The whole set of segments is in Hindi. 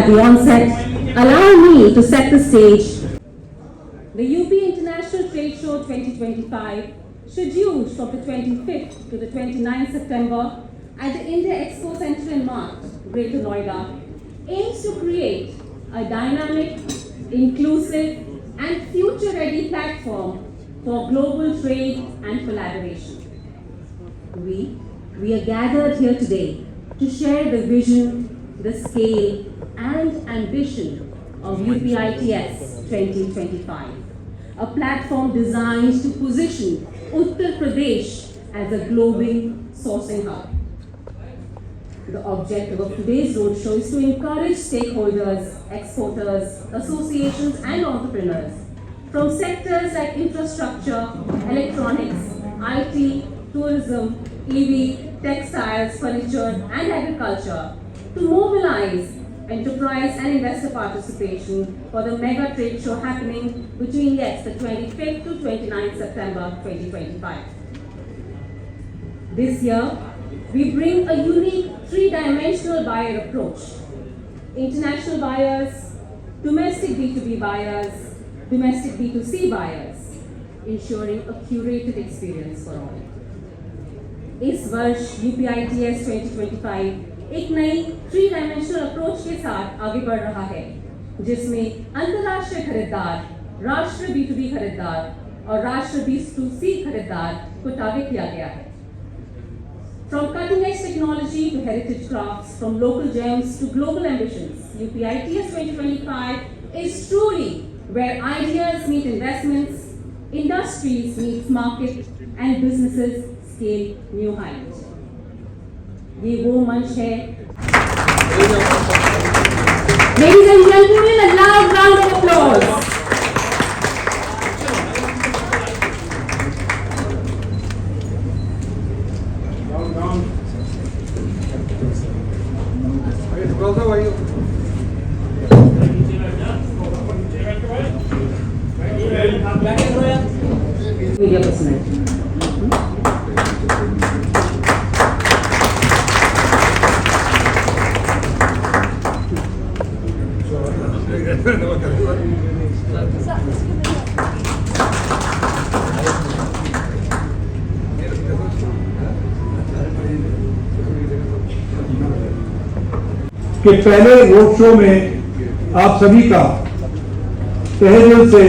at the onset, allow me to set the stage. The UP International Trade Show 2025, scheduled from the 25th to the 29th September at the India Expo Center in Mart, Greater Noida, aims to create a dynamic, inclusive, and future-ready platform for global trade and collaboration. We are gathered here today to share the vision, the scale, and ambition of UPITS 2025, a platform designed to position Uttar Pradesh as a global sourcing hub. The objective of today's roadshow is to encourage stakeholders, exporters, associations, and entrepreneurs from sectors like infrastructure, electronics, IT, tourism, EV, textiles, furniture, and agriculture to mobilize enterprise and investor participation for the mega trade show happening between the 25th to 29th September 2025. This year, we bring a unique three-dimensional buyer approach: international buyers, domestic B2B buyers, domestic B2C buyers, ensuring a curated experience for all. इस वर्ष UPITS 2025 एक नई थ्री-डायमेंशनल अप्रोच के साथ आगे बढ़ रहा है, जिसमें अंतर्राष्ट्रीय खरीदार, राष्ट्रीय B2B खरीदार और राष्ट्रीय B2C खरीदार को टारगेट किया गया है. From cutting-edge technology to heritage crafts, from local gems to global ambitions, UPITS 2025 is truly where ideas meet investments, industries meet market, and businesses scale new heights. ये वो मंच है. Ladies and gentlemen, a loud round of applause. Media personality. कि पहले रोड शो में आप सभी का तहे दिल से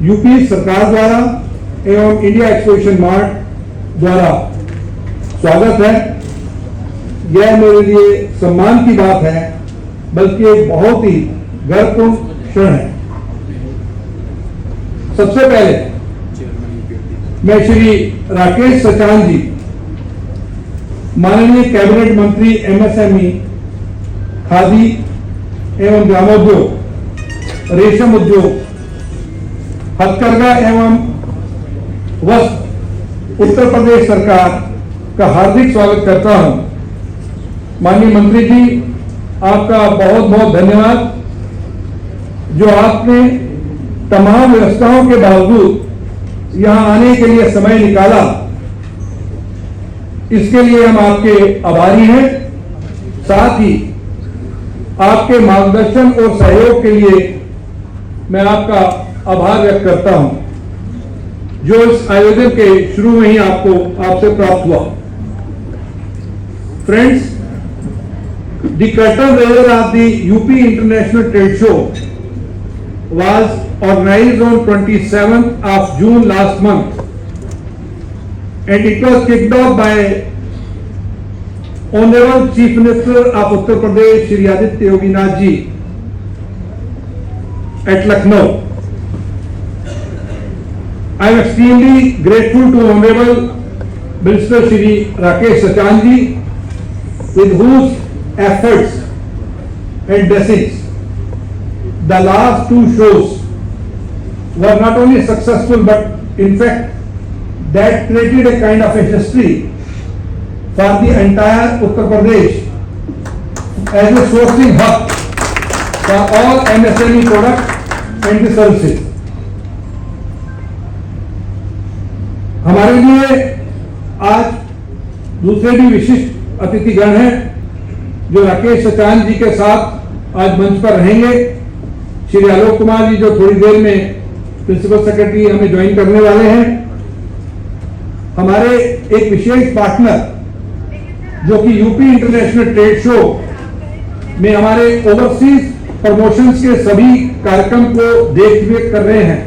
यूपी सरकार द्वारा एवं इंडिया एक्सपोजिशन मार्ट द्वारा स्वागत है. यह मेरे लिए सम्मान की बात है, बल्कि एक बहुत ही गर्वपूर्ण क्षण है. सबसे पहले मैं श्री राकेश सचान जी, माननीय कैबिनेट मंत्री MSME, खादी एवं ग्रामोद्योग, रेशम उद्योग, हथकरघा एवं वस्त्र उत्तर प्रदेश सरकार का हार्दिक स्वागत करता हूं. माननीय मंत्री जी, आपका बहुत बहुत धन्यवाद जो आपने तमाम व्यवस्थाओं के बावजूद यहां आने के लिए समय निकाला. इसके लिए हम आपके आभारी हैं. साथ ही आपके मार्गदर्शन और सहयोग के लिए मैं आपका आभार व्यक्त करता हूं, जो इस आयोजन के शुरू में ही आपसे प्राप्त हुआ. Friends, the curtain raiser of the UP International Trade Show was organized on 27th of June last month, and it was kicked off by Honorable Chief Minister of Uttar Pradesh, Shri Aditya Yogi Nath ji, at Lucknow. I am extremely grateful to Honorable Minister Shri Rakesh Sachan ji, with whose efforts and blessings the last two shows were not only successful, but in fact that created a kind of a history for the entire Uttar Pradesh as a sourcing hub for all MSME products and the services. हमारे लिए आज दूसरे भी विशिष्ट अतिथिगण हैं जो राकेश सचान जी के साथ आज मंच पर रहेंगे, श्री आलोक कुमार जी जो थोड़ी देर में प्रिंसिपल सेक्रेटरी हमें ज्वाइन करने वाले हैं, हमारे एक विशेष पार्टनर जो कि यूपी इंटरनेशनल ट्रेड शो में हमारे ओवरसीज प्रमोशंस के सभी कार्यक्रम को देखरेख कर रहे हैं,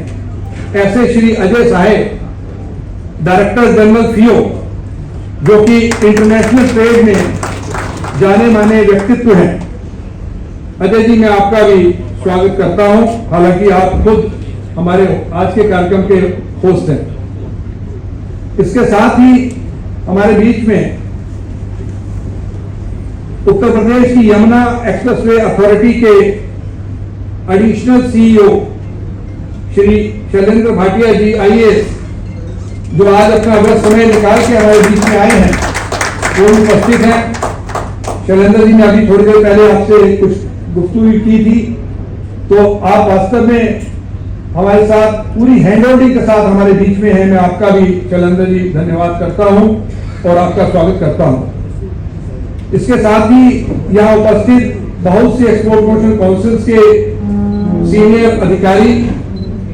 ऐसे श्री अजय साहेब, डायरेक्टर जनरल फियो, जो कि इंटरनेशनल ट्रेड में जाने माने व्यक्तित्व हैं। अजय जी, मैं आपका भी स्वागत करता हूं, हालांकि आप खुद हमारे आज के कार्यक्रम के होस्ट हैं। इसके साथ ही हमारे बीच में उत्तर प्रदेश की यमुना एक्सप्रेसवे अथॉरिटी के एडिशनल सीईओ श्री शैलेंद्र भाटिया जी आईएएस, जो आज अपना व्यस्त समय निकाल के हमारे बीच में आए हैं, वो उपस्थित हैं। शैलेंद्र जी ने अभी थोड़ी देर पहले आपसे कुछ गुफ्तगू की थी, तो आप वास्तव में हमारे साथ पूरी हैंडहोल्डिंग के साथ हमारे बीच में हैं। मैं आपका भी शैलेंद्र जी धन्यवाद करता हूं और आपका स्वागत करता हूं। इसके साथ ही यहां उपस्थित बहुत सी एक्सपोर्ट प्रमोशन काउंसिल्स के सीनियर अधिकारी,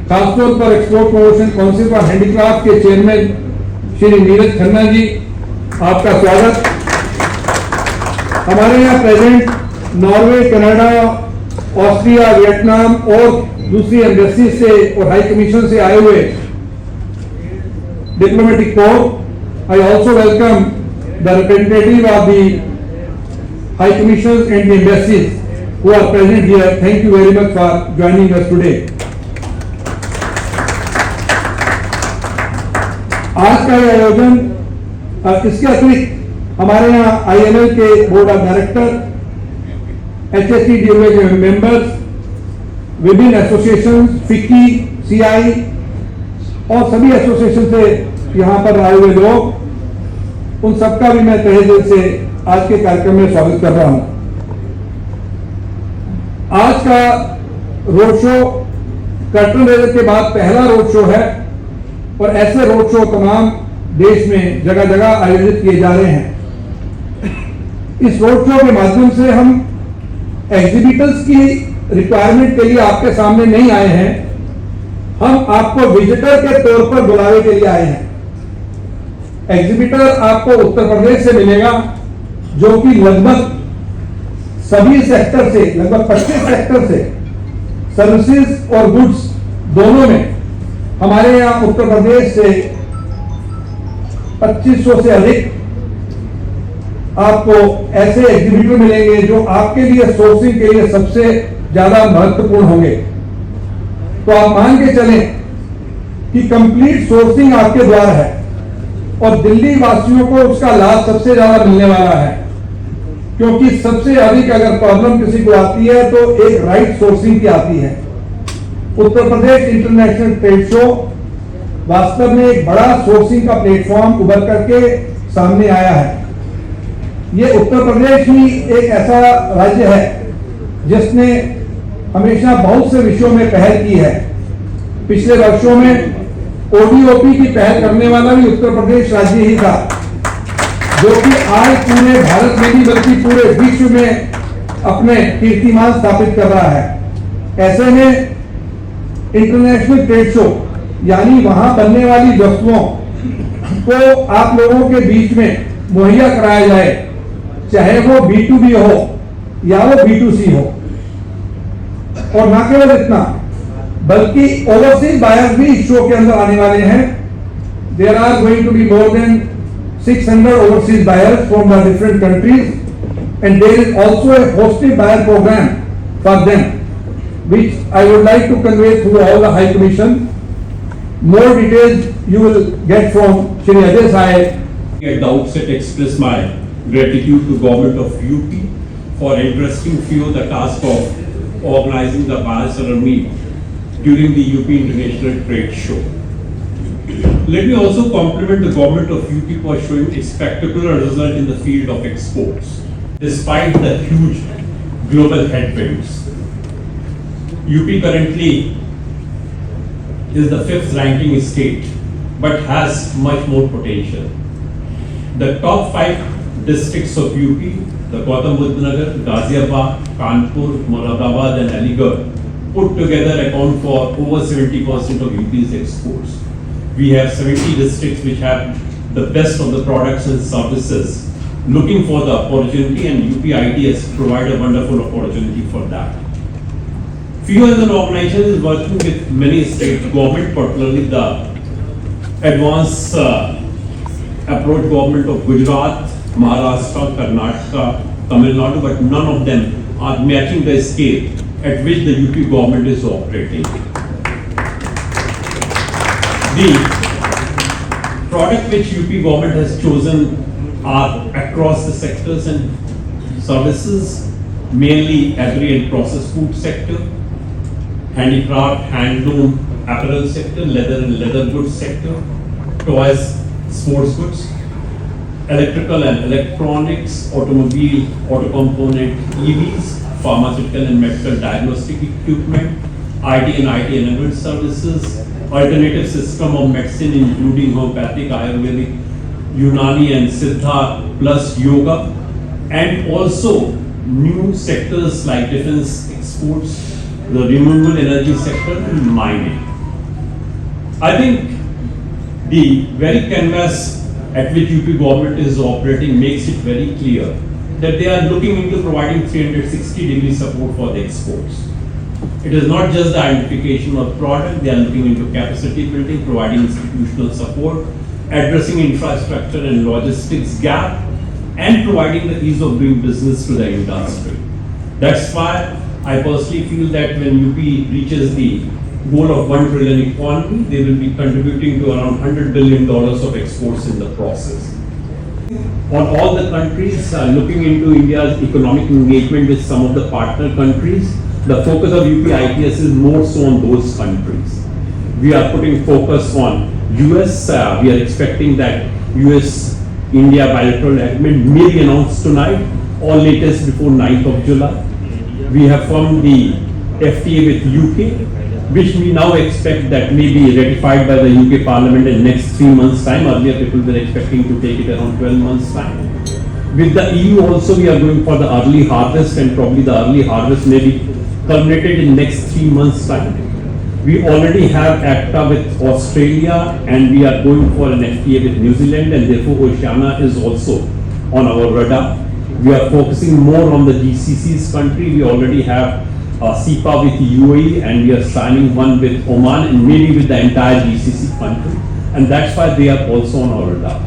खासतौर पर export promotion council for handicraft के चेयरमैन श्री नीरज खन्ना जी, आपका स्वागत। हमारे यहाँ present Norway, Canada, Austria, Vietnam और दूसरी एम्बेसी से और हाई कमीशन से आए हुए diplomatic core. I also welcome the representative of the high commission and the embassies who are present here. Thank you very much for joining us today. आज का ये आयोजन, इसके अतिरिक्त हमारे यहाँ IML के बोर्ड ऑफ डायरेक्टर, HSTDOA के मेंबर्स, विभिन्न एसोसिएशन, फिक्की, CI और सभी एसोसिएशन से यहाँ पर आए हुए लोग, उन सबका भी मैं तहे दिल से आज के कार्यक्रम में स्वागत कर रहा हूं। आज का रोड शो कर्टन रेजर के बाद पहला रोड शो है और ऐसे रोड शो तमाम देश में जगह जगह आयोजित किए जा रहे हैं। इस रोड शो के माध्यम से हम एग्जीबिटर्स की रिक्वायरमेंट के लिए आपके सामने नहीं आए हैं, हम आपको विजिटर के तौर पर बुलावे के लिए आए हैं। एग्जीबिटर आपको उत्तर प्रदेश से मिलेगा, जो कि लगभग सभी सेक्टर से, लगभग 25 सेक्टर से, सर्विसेज और गुड्स दोनों में हमारे यहां उत्तर प्रदेश से 2500 से अधिक आपको ऐसे एग्जीबिटर मिलेंगे जो आपके लिए सोर्सिंग के लिए सबसे ज्यादा महत्वपूर्ण होंगे। तो आप मान के चलें कि कंप्लीट सोर्सिंग आपके द्वारा है और दिल्ली वासियों को उसका लाभ सबसे ज्यादा मिलने वाला है, क्योंकि सबसे अधिक अगर प्रॉब्लम किसी को आती है तो एक राइट सोर्सिंग की आती है। Uttar Pradesh international trade show वास्तव में एक बड़ा सोर्सिंग का प्लेटफॉर्म उभर करके सामने आया है। ये उत्तर प्रदेश ही एक ऐसा राज्य है जिसने हमेशा बहुत से विषयों में पहल की है। पिछले वर्षों में ODOP की पहल करने वाला भी उत्तर प्रदेश राज्य ही था, जो कि आज पूरे भारत में नहीं बल्कि पूरे विश्व में अपने कीर्तिमान स्थापित कर रहा है। ऐसे में इंटरनेशनल ट्रेड शो यानी वहां बनने वाली वस्तुओं को आप लोगों के बीच में मुहैया कराया जाए, चाहे वो B2B हो या वो B2C हो। और न केवल इतना, बल्कि ओवरसीज बायर्स भी इस शो के अंदर आने वाले हैं। There are going to be more than 600 overseas buyers from the different countries, and there is also a hosted buyer program for them, which I would like to convey through all the High Commission. More details you will get from Shri Ajay Sahib. At the outset, express my gratitude to Government of UP for entrusting few the task of organizing the bilateral meet during the UP International Trade Show. Let me also compliment the Government of UP for showing a spectacular result in the field of exports, despite the huge global headwinds. UP currently is the 5th ranking state, but has much more potential. The top 5 districts of UP, the Gautam Buddha Nagar, Ghaziabad, Kanpur, Moradabad and Aligarh put together account for over 70% of UP's exports. We have 70 districts which have the best of the products and services looking for the opportunity, and UPITS provide a wonderful opportunity for that. FIO as an organization is working with many state government, particularly the advanced approach government of Gujarat, Maharashtra, Karnataka, Tamil Nadu, but none of them are matching the scale at which the UP government is operating. The product which UP government has chosen are across the sectors and services, mainly agri and processed food sector, handicraft, handloom, apparel sector, leather and leather goods sector, toys, sports goods, electrical and electronics, automobile, auto component, EVs, pharmaceutical and medical diagnostic equipment, IT and IT enabled services, alternative system of medicine including homeopathic, Ayurvedic, Unani and Siddha plus yoga, and also new sectors like defense exports, the renewable energy sector and mining. I think the very canvas at which UP government is operating makes it very clear that they are looking into providing 360-degree support for the exports. It is not just the identification of product, they are looking into capacity building, providing institutional support, addressing infrastructure and logistics gap, and providing the ease of doing business to the industry. That's why I personally feel that when UP reaches the goal of 1 trillion economy, they will be contributing to around $100 billion of exports in the process. On all the countries looking into India's economic engagement with some of the partner countries, the focus of UPITS is more so on those countries. We are putting focus on US. We are expecting that US-India bilateral agreement may be announced tonight or latest before 9th of July. We have formed the FTA with UK, which we now expect that may be ratified by the UK Parliament in next 3 months' time. Earlier people were expecting to take it around 12 months' time. With the EU also we are going for the early harvest, and probably the early harvest may be culminated in next 3 months' time. We already have ACTA with Australia, and we are going for an FTA with New Zealand, and therefore Oceania is also on our radar. We are focusing more on the GCC's country. We already have CEPA with UAE, and we are signing one with Oman and maybe with the entire GCC country, and that's why they are also on our radar.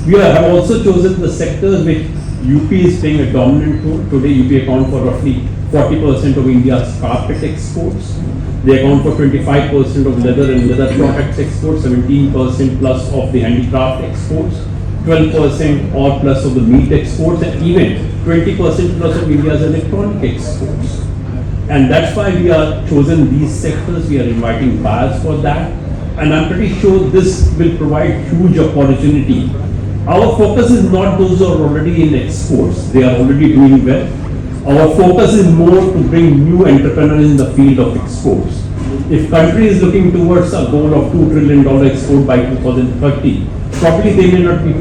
We have also chosen the sectors which UP is playing a dominant role. Today UP account for roughly 40% of India's carpet exports. They account for 25% of leather and leather products exports, 17% plus of the handicraft exports, 12% or plus of the meat exports, and even 20% plus of India's electronic exports. And that's why we are chosen these sectors. We are inviting buyers for that, and I'm pretty sure this will provide huge opportunity. Our focus is not those who are already in exports. They are already doing well. Our focus is more to bring new entrepreneurs in the field of exports. If country is looking towards a goal of $2 trillion export by 2030, probably they may not be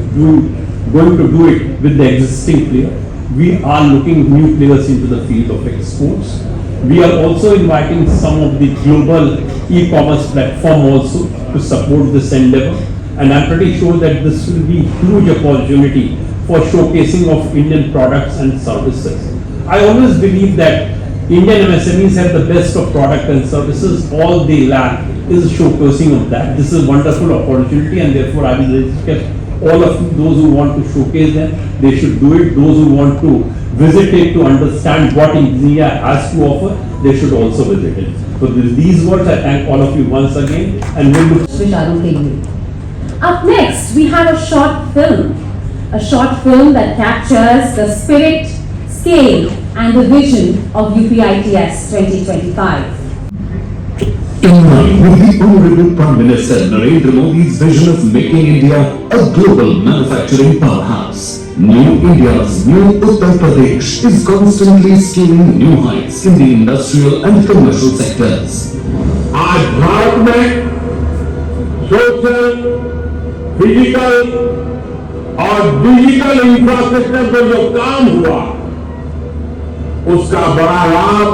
going to do it with the existing player. We are looking new players into the field of exports. We are also inviting some of the global e-commerce platform also to support this endeavor. And I'm pretty sure that this will be huge opportunity for showcasing of Indian products and services. I always believe that Indian MSMEs have the best of product and services. All they lack is showcasing of that. This is a wonderful opportunity, and therefore I will request all of you, those who want to showcase them, they should do it. Those who want to visit it to understand what India has to offer, they should also visit it. So with these words, I thank all of you once again, and we look Up next, we have a short film that captures the spirit, scale and the vision of UPITS 2025. In line with the Honorable Prime Minister Narendra Modi's vision of making India a global manufacturing powerhouse, New India's new Uttar Pradesh is constantly scaling new heights in the industrial and commercial sectors. आज भारत में सोशल, फिजिकल और डिजिटल इंफ्रास्ट्रक्चर पर जो काम हुआ उसका बड़ा लाभ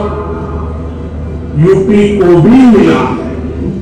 यूपी को भी मिला है।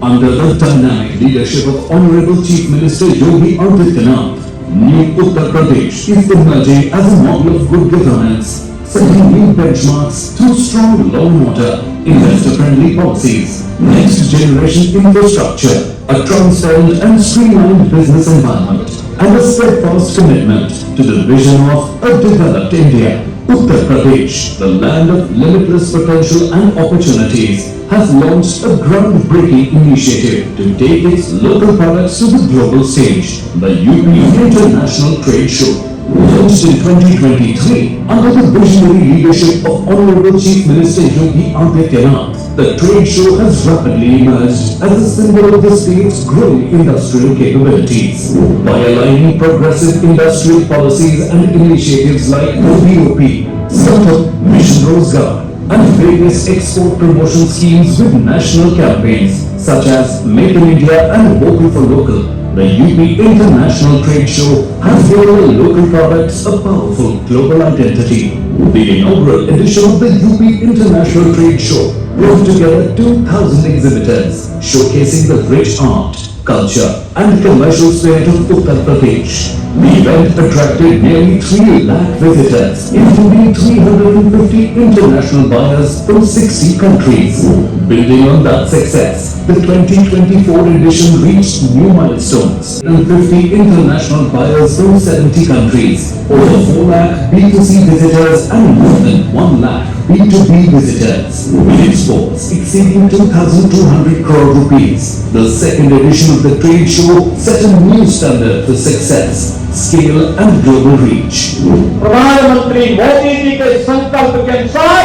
Under the dynamic leadership of Honorable Chief Minister Yogi Adityanath, New Uttar Pradesh is emerging as a model of good governance, setting new benchmarks through strong law and order, investor-friendly policies, next-generation infrastructure, a transparent and streamlined business environment, and a steadfast commitment to the vision of a developed India. Uttar Pradesh, the land of limitless potential and opportunities, has launched a groundbreaking initiative to take its local products to the global stage, the UP International Trade Show. Launched in 2023 under the visionary leadership of Honorable Chief Minister Yogi Adityanath, the trade show has rapidly emerged as a symbol of the state's growing industrial capabilities. By aligning progressive industrial policies and initiatives like OBOP, Startup Mission Rozgar, and various export promotion schemes with national campaigns such as Make in India and Vocal for Local, the UP International Trade Show has given the local products a powerful global identity. The inaugural edition of the UP International Trade Show brought together 2,000 exhibitors showcasing the rich art, culture and commercial spirit of Uttar Pradesh. The event attracted nearly 3 lakh visitors, including 350 international buyers from 60 countries. Building on that success, the 2024 edition reached new milestones and 50 international buyers from 70 countries, over 4 lakh B2C visitors and more than 1 lakh B2B visitors, with exports exceeding 2,200 crore rupees. The second edition of the trade show set a new standard for success, scale and global reach. प्रधानमंत्री मोदी जी के संकल्प के अनुसार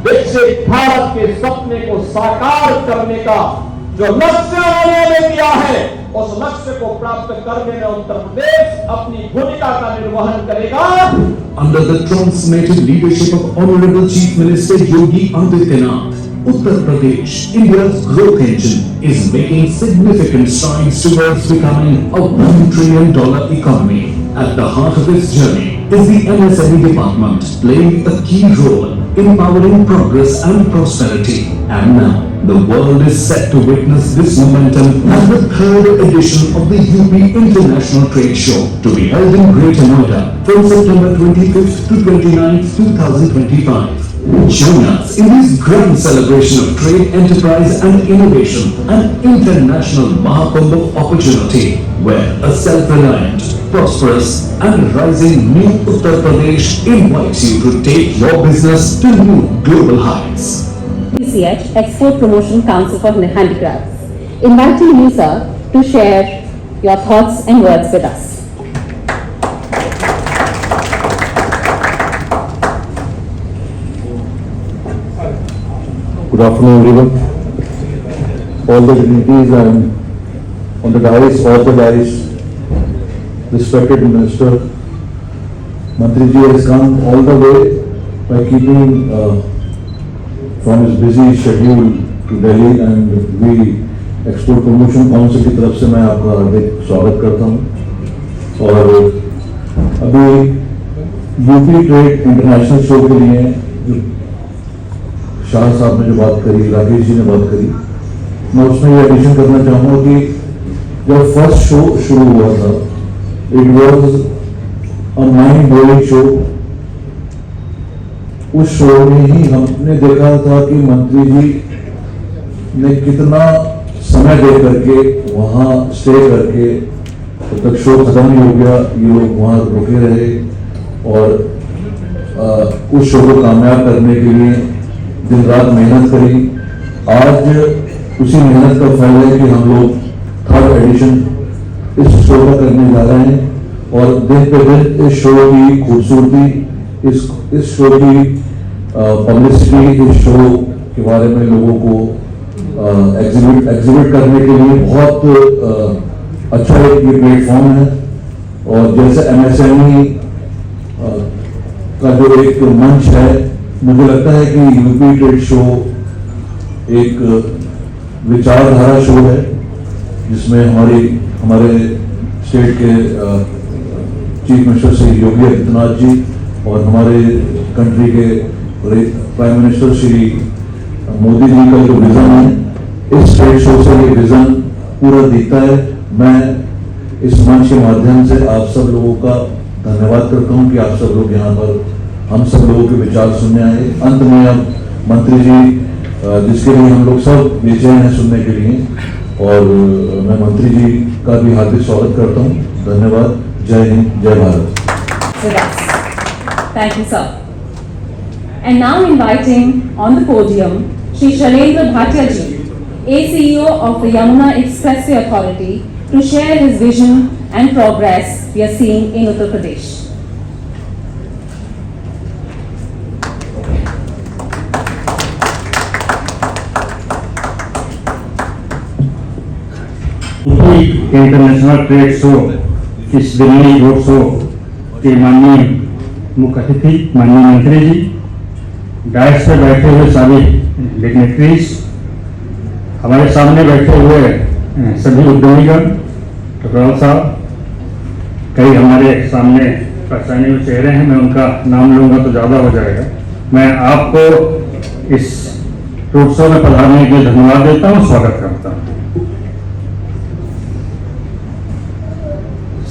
विकसित भारत के सपने को साकार करने का जो लक्ष्य उन्होंने दिया है, उस लक्ष्य को प्राप्त करने में उत्तर प्रदेश अपनी भूमिका का निर्वहन करेगा। Under the transformative leadership of Honorable Chief Minister Yogi Adityanath, Uttar Pradesh, India's growth engine, is making significant strides towards becoming a $1 trillion economy. At the heart of its journey is the MSME department, playing a key role in powering progress and prosperity. And now, the world is set to witness this momentum at the third edition of the UP International Trade Show, to be held in Greater Noida from September 25th to 29th, 2025. Join us in this grand celebration of trade, enterprise and innovation, an international Mahakumbh of opportunity, where a self-reliant, prosperous and rising new Uttar Pradesh invites you to take your business to new global heights. PCH Export Promotion Council for Handicrafts, inviting you, sir, to share your thoughts and words with us. Good afternoon, everyone. All the dignitaries and on the dais, off the dais, respected Minister, Mantri ji has come all the way by keeping from his busy schedule to Delhi, and we Export Promotion Council की तरफ से मैं आपका हार्दिक स्वागत करता हूँ। और अभी यूपी ट्रेड इंटरनेशनल शो के लिए जो शाह साहब ने जो बात करी, राकेश जी ने बात करी, मैं उसमें ये एडिशन करना चाहूँगा कि जब फर्स्ट शो शुरू हुआ था, it was a mind blowing show. उस शो में ही हमने देखा था कि मंत्री जी ने कितना समय दे करके वहाँ स्टे करके तब तक शो खत्म नहीं हो गया, ये लोग वहाँ रुके रहे और उस शो को कामयाब करने के लिए दिन रात मेहनत करी। आज उसी मेहनत का फल है कि हम लोग थर्ड एडिशन इस शो का करने जा रहे हैं और दिन पे दिन इस शो की खूबसूरती, इस शो की पब्लिसिटी, इस शो के बारे में लोगों को एग्जिबिट करने के लिए बहुत अच्छा एक ये प्लेटफॉर्म है। और जैसे एमएसएमई का जो एक मंच है, मुझे लगता है कि यूपी ट्रेड शो एक विचारधारा शो है जिसमें हमारे स्टेट के चीफ मिनिस्टर श्री योगी आदित्यनाथ जी और हमारे कंट्री के प्राइम मिनिस्टर श्री मोदी जी का जो विजन है, इस ट्रेड शो से ये विजन पूरा दिखता है। मैं इस मंच के माध्यम से आप सब लोगों का धन्यवाद करता हूं कि आप सब लोग यहाँ पर हम सब लोगों के विचार सुनने आए। अंत में अब मंत्री जी, जिसके लिए हम लोग सब बेचैन हैं सुनने के लिए, और मैं मंत्री जी का भी हार्दिक स्वागत करता हूं। धन्यवाद। जय हिंद, जय Bharat. So that's, thank you, sir. And now inviting on the podium Shri Shailendra Bhatia ji, ACEO of the Yamuna Expressway Authority, to share his vision and progress we are seeing in Uttar Pradesh. International trade show, इस दिल्ली रोड शो के माननीय मुख्य अतिथि माननीय मंत्री जी, डायस पे बैठे हुए सभी डिग्नेटरीज, हमारे सामने बैठे हुए सभी उद्यमीगण, टकराल साहब, कई हमारे सामने पहचाने हुए चेहरे हैं, मैं उनका नाम लूंगा तो ज़्यादा हो जाएगा। मैं आपको इस रोड शो में पधारने के लिए धन्यवाद देता हूँ, स्वागत करता हूँ।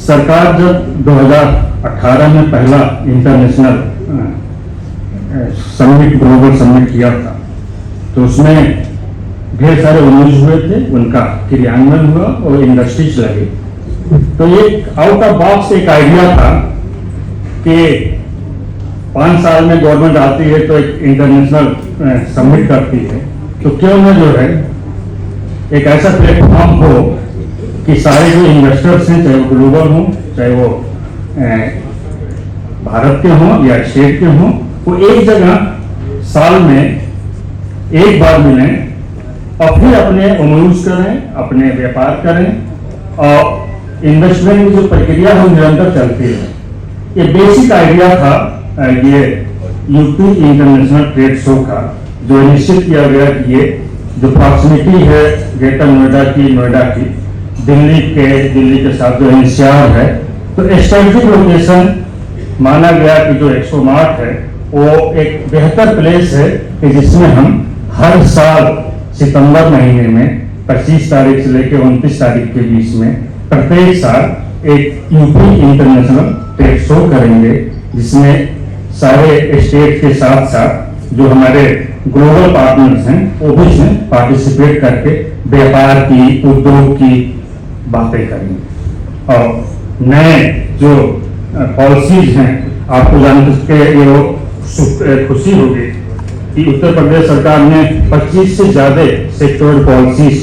सरकार जब 2018 में पहला इंटरनेशनल समिट, ग्लोबल समिट किया था, तो उसमें ढेर सारे उन्नति हुए थे, उनका क्रियान्वयन हुआ और इंडस्ट्रीज लगे। तो ये आउट ऑफ बॉक्स एक आइडिया था कि 5 साल में गवर्नमेंट आती है तो एक इंटरनेशनल समिट करती है, तो क्यों न जो है एक ऐसा प्लेटफॉर्म हो कि सारे जो इन्वेस्टर्स हैं, चाहे वो ग्लोबल हों, चाहे वो भारत के हों या स्टेट के हों, वो एक जगह साल में एक बार मिलें और फिर अपने उमूज करें, अपने व्यापार करें और इन्वेस्टमेंट की जो प्रक्रिया है निरंतर चलती है। ये बेसिक आइडिया था ये यूपी इंटरनेशनल ट्रेड शो का, जो निश्चित किया गया कि ये जो प्रॉक्सिमिटी है ग्रेटर नोएडा की दिल्ली के साथ जो एनसीआर है, तो स्ट्रेटेजिक लोकेशन माना गया कि जो एक्सपो मार्ट है वो एक बेहतर प्लेस है कि जिसमें हम हर साल सितंबर महीने में 25 तारीख से लेकर 29 तारीख के बीच में प्रत्येक साल एक यूपी इंटरनेशनल ट्रेड शो करेंगे, जिसमें सारे स्टेट के साथ साथ जो हमारे ग्लोबल पार्टनर्स हैं वो भी इसमें पार्टिसिपेट करके व्यापार की, उद्योग की बातें करेंगे और नए जो पॉलिसीज हैं, आपको जान के ये खुशी होगी कि उत्तर प्रदेश सरकार ने 25 से ज्यादा सेक्टोरल पॉलिसीज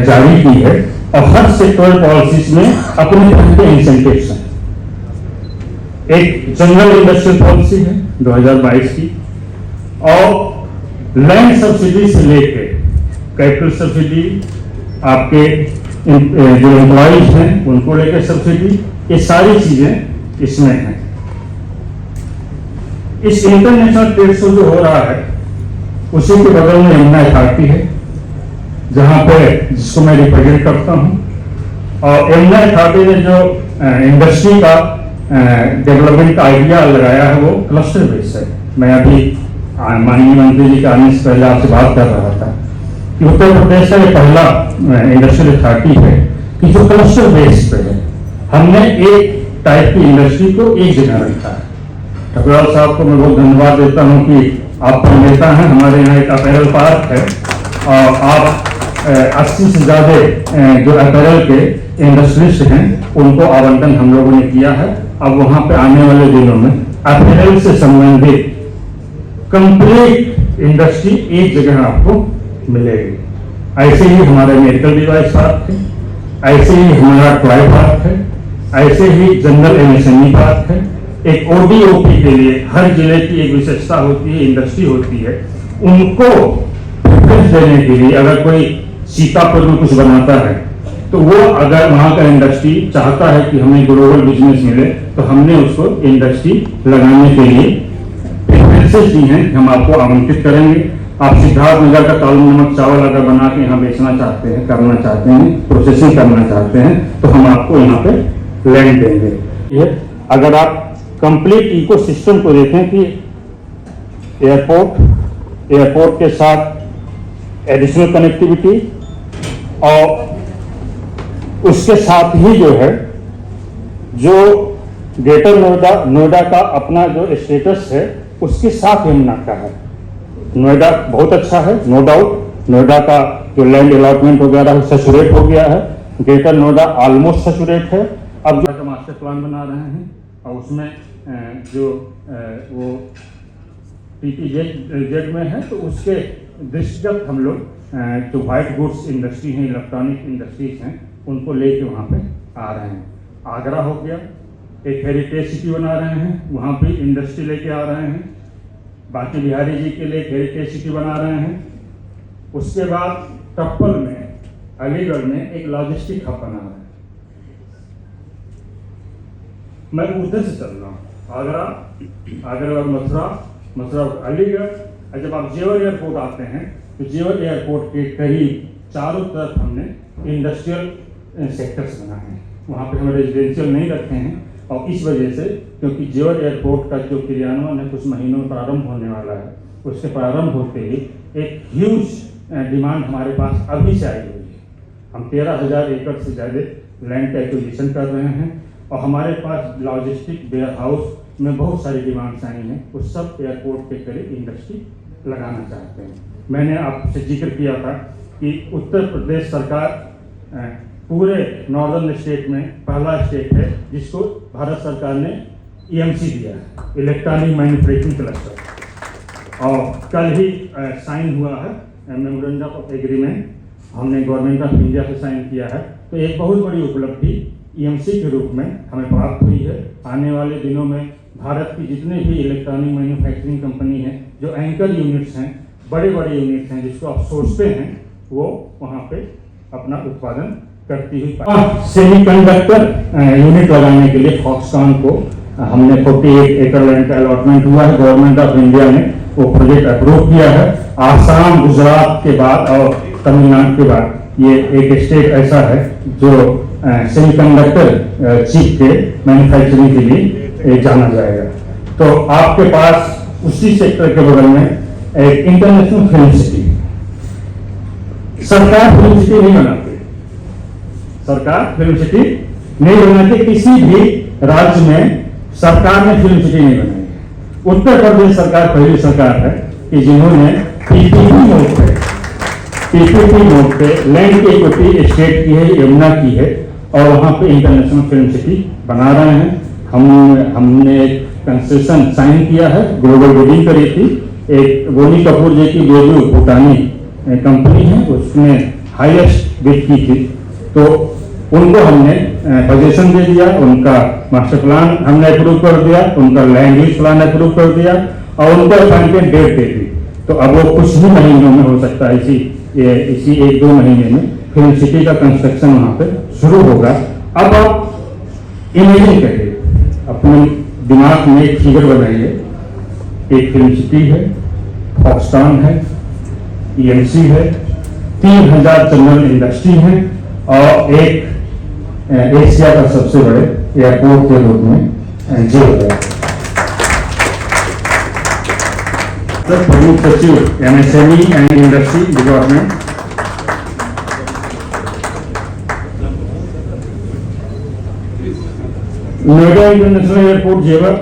जारी की है और हर सेक्टोरल पॉलिसीज में अपने तरह के इंसेंटिव्स हैं। एक जनरल इंडस्ट्रियल पॉलिसी है 2022 की, और लैंड सब्सिडी से लेके कैपिटल सब्सिडी, आपके जो एम्प्लॉइज हैं उनको लेकर सब्सिडी, ये सारी चीजें इसमें हैं। इस इंटरनेशनल ट्रेड शो जो हो रहा है उसी के बगल में यमुना अथॉरिटी है, जहां पे जिसको मैं रिप्रेजेंट करता हूं, और यमुना अथॉरिटी ने जो इंडस्ट्री का डेवलपमेंट का आइडिया लगाया है वो क्लस्टर बेस्ड है। मैं अभी माननीय मंत्री जी के आने से पहले आपसे बात कर रहा था कि उत्तर प्रदेश का ये पहला इंडस्ट्रियल अथॉरिटी है कि जो क्लस्टर बेस्ड पे है। हमने एक टाइप की इंडस्ट्री को एक जगह रखा है। ठकुराल साहब को मैं बहुत धन्यवाद देता हूं कि आप नेता हैं। हमारे यहाँ एक अपैरल पार्क है और आप 80 से ज्यादा जो अपैरल के इंडस्ट्रिस्ट हैं उनको आवंटन हम लोगों ने किया है। अब वहां पे आने वाले दिनों में अपैरल से संबंधित कंप्लीट इंडस्ट्री एक जगह आपको मिलेगी। ऐसे ही हमारा मेडिकल डिवाइस पार्क है, ऐसे ही हमारा टॉय पार्क है, ऐसे ही जनरल एमएसएमई पार्क है। एक ओडीओपी के लिए हर जिले की एक विशेषता होती है, इंडस्ट्री होती है, उनको प्रेफरेंस देने के लिए अगर कोई सीतापुर में कुछ बनाता है तो वो अगर वहां का इंडस्ट्री चाहता है कि हमें ग्लोबल बिजनेस मिले तो हमने उसको इंडस्ट्री लगाने के लिए प्रेफरेंसेस दी हैं। हम आपको आमंत्रित करेंगे। आप सिद्धार्थ नगर का कालू नमक चावल अगर बना के यहाँ बेचना चाहते हैं, करना चाहते हैं, प्रोसेसिंग करना चाहते हैं तो हम आपको यहाँ पे लैंड देंगे। अगर आप कंप्लीट इकोसिस्टम को देखें कि एयरपोर्ट के साथ एडिशनल कनेक्टिविटी और उसके साथ ही जो है जो ग्रेटर नोएडा का अपना जो स्टेटस है उसके साथ यमुना का है। नोएडा बहुत अच्छा है, नो डाउट। नोएडा का जो लैंड अलॉटमेंट वगैरह सैचुरेट हो गया है। ग्रेटर नोएडा ऑलमोस्ट सैचुरेट है। अब जो मास्टर प्लान बना रहे हैं और उसमें जो वो PPZ में है, तो उसके दृष्टिगत हम लोग जो व्हाइट गुड्स इंडस्ट्री हैं, इलेक्ट्रॉनिक इंडस्ट्रीज हैं, उनको लेके वहाँ पे आ रहे हैं। आगरा हो गया, एक हेरिटेज सिटी बना रहे हैं, वहाँ पे इंडस्ट्री लेके आ रहे हैं। बाकी बिहारी जी के लिए एक हेरिटेज सिटी बना रहे हैं। उसके बाद टप्पल में, अलीगढ़ में एक लॉजिस्टिक हब बना रहे हैं। मैं उधर से चल रहा हूँ, आगरा और मथुरा अलीगढ़। और जब आप जेवर एयरपोर्ट आते हैं तो जेवर एयरपोर्ट के करीब चारों तरफ हमने इंडस्ट्रियल सेक्टर्स बनाए हैं। वहाँ पे हम रेजिडेंशियल नहीं रखे हैं और इस वजह से, क्योंकि जेवर एयरपोर्ट का जो क्रियान्वयन है कुछ महीनों में प्रारंभ होने वाला है, उसके प्रारंभ होते ही एक ह्यूज डिमांड हमारे पास अभी से आई हुई है। हम 13,000 एकड़ से ज़्यादा लैंड का एक्विजिशन कर रहे हैं और हमारे पास लॉजिस्टिक वेयर हाउस में बहुत सारी डिमांड्स आई हैं। उस सब एयरपोर्ट के करीब इंडस्ट्री लगाना चाहते हैं। मैंने आपसे जिक्र किया था कि उत्तर प्रदेश सरकार पूरे नॉर्दर्न स्टेट में पहला स्टेट है जिसको भारत सरकार ने EMC दिया है, इलेक्ट्रॉनिक मैन्युफैक्चरिंग क्लस्टर। और कल ही साइन हुआ है मेमोरेंडम ऑफ एग्रीमेंट, हमने गवर्नमेंट ऑफ इंडिया से साइन किया है। तो एक बहुत बड़ी उपलब्धि EMC के रूप में हमें प्राप्त हुई है। आने वाले दिनों में भारत की जितने भी इलेक्ट्रॉनिक मैन्युफैक्चरिंग कंपनी हैं, जो एंकर यूनिट्स हैं, बड़े बड़े यूनिट्स हैं जिसको आप सोचते हैं, वो वहाँ पे अपना उत्पादन करती हुई। सेमीकंडक्टर यूनिट लगाने के लिए फॉक्सकॉन को हमने 48 एकड़ लैंड का अलॉटमेंट हुआ है। गवर्नमेंट ऑफ इंडिया ने वो प्रोजेक्ट अप्रूव किया है। आसाम, गुजरात के बाद और तमिलनाडु के बाद ये एक स्टेट ऐसा है जो सेमीकंडक्टर चिप के मैन्युफैक्चरिंग के लिए जाना जाएगा। तो आपके पास उसी सेक्टर के बगल में एक इंटरनेशनल फिल्म सिटी। सरकार फिल्म सिटी नहीं बनाती, सरकार फिल्म सिटी नहीं बनाती। किसी भी राज्य में सरकार ने फिल्म सिटी नहीं बनाई। उत्तर प्रदेश सरकार पहली सरकार है कि जिन्होंने PPP मोड पे लैंड की इक्विटी स्टेट की है, यमुना की है, और वहाँ पे इंटरनेशनल फिल्म सिटी बना रहे हैं। हमने एक कंसेशन साइन किया है, ग्लोबल बिडिंग करी थी। एक बोनी कपूर जी की बेबी भूटानी कंपनी है, उसने हाईएस्ट बिड की थी, तो उनको हमने पोजीशन दे दिया, उनका मास्टर प्लान हमने अप्रूव कर दिया, उनका लैंड यूज प्लान अप्रूव कर दिया और उनको अपॉइंटमेंट डेट दे दी। तो अब वो कुछ ही महीनों में हो सकता है, इसी 1-2 महीने में फिल्म सिटी का कंस्ट्रक्शन वहाँ पे शुरू होगा। अब आप इमेजिन करिए, अपने दिमाग में एक फिगर बनाइए। एक फिल्म सिटी है, फॉक्सकॉन है, EMC है, 3000 जनरल इंडस्ट्री है और एक एशिया का सबसे बड़े एयरपोर्ट के रूप में जेवर है। प्रमुख सचिव MSME and industry department. Noida international airport जेवर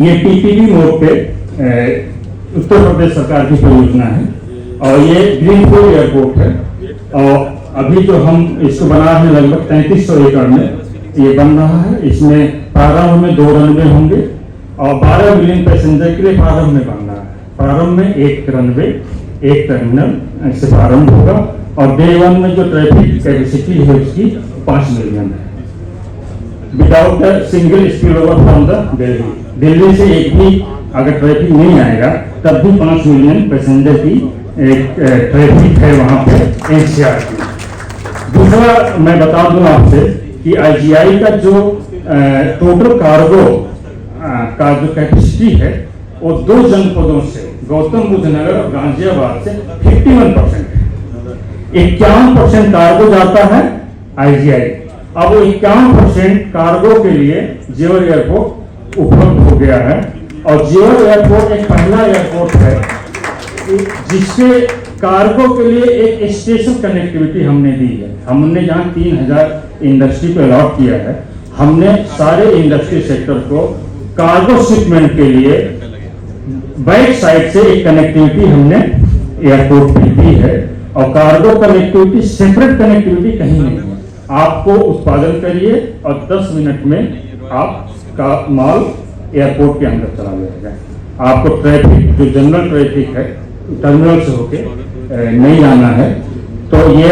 ये PPP मोड पे उत्तर प्रदेश सरकार की परियोजना है और ये ग्रीनफील्ड एयरपोर्ट है। और अभी जो हम इसको बना रहे हैं लगभग 3300 एकड़ में ये बन रहा है। इसमें प्रारंभ में 2 रनवे होंगे और 12 मिलियन पैसेंजर के लिए प्रारंभ में बन रहा है। प्रारंभ में 1 रनवे, 1 टर्मिनल से प्रारंभ होगा और डे 1 में जो ट्रैफिक कैपेसिटी है उसकी 5 मिलियन है, without the single spill over from the Delhi से एक भी अगर ट्रैफिक नहीं आएगा तब भी 5 मिलियन पैसेंजर की एक ट्रैफिक है वहाँ पे NCR की। दूसरा मैं बता दूं आपसे कि IGI का जो टोटल कार्गो का जो कैपेसिटी है वो 2 जनपदों से, गौतम बुद्ध नगर और गाजियाबाद से 51% है। 51% कार्गो जाता है IGI अब 51% कार्गो के लिए जेवर एयरपोर्ट उपलब्ध हो गया है। और जेवर एयरपोर्ट एक पहला एयरपोर्ट है जिसके कार्गो के लिए एक स्टेशन कनेक्टिविटी हमने दी है। हमने जहाँ 3000 इंडस्ट्री को अलॉट किया है, हमने सारे इंडस्ट्री सेक्टर को कार्गो शिपमेंट के लिए बैक साइड से एक कनेक्टिविटी हमने एयरपोर्ट पे दी है। और कार्गो कनेक्टिविटी सेपरेट कनेक्टिविटी कहीं नहीं है। आपको उत्पादन करिए और 10 मिनट में आपका माल एयरपोर्ट के अंदर चला जाएगा। आपको ट्रैफिक जो जनरल ट्रैफिक है टर्मिनल से होके नहीं जाना है। तो ये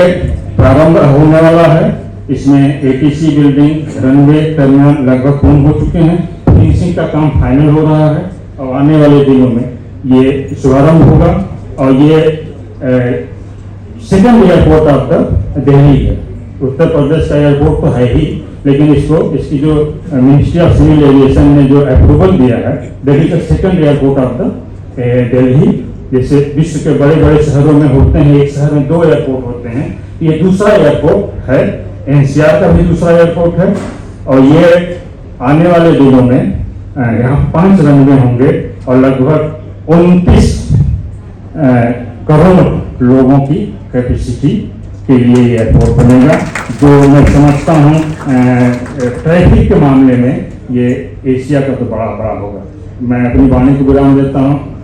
प्रारंभ होने वाला है। इसमें एटीसी बिल्डिंग, रनवे, टर्मिनल लगभग पूर्ण हो चुके हैं। फिनिशिंग का काम फाइनल हो रहा है और आने वाले दिनों में ये शुभारंभ होगा। और ये second airport of the Delhi है। उत्तर प्रदेश का एयरपोर्ट तो है ही, लेकिन इसकी जो मिनिस्ट्री ऑफ सिविल एविएशन ने जो अप्रूवल दिया है, that is the second airport of the Delhi. जैसे विश्व के बड़े बड़े शहरों में होते हैं, एक शहर में 2 एयरपोर्ट होते हैं, ये दूसरा एयरपोर्ट है। एनसीआर का भी दूसरा एयरपोर्ट है। और ये आने वाले दिनों में यहाँ 5 रनवे होंगे और लगभग 29 करोड़ लोगों की कैपेसिटी के लिए एयरपोर्ट बनेगा, जो मैं समझता हूँ ट्रैफिक के मामले में ये एशिया का तो बड़ा होगा। मैं अपनी वाणी को विराम देता हूँ।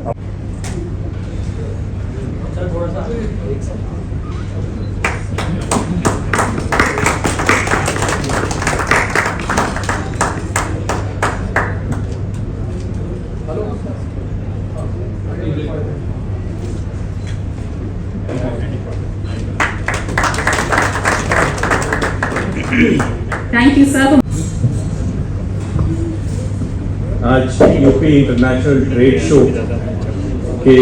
Thank you, sir. आज यूपी इंटरनेशनल ट्रेड शो के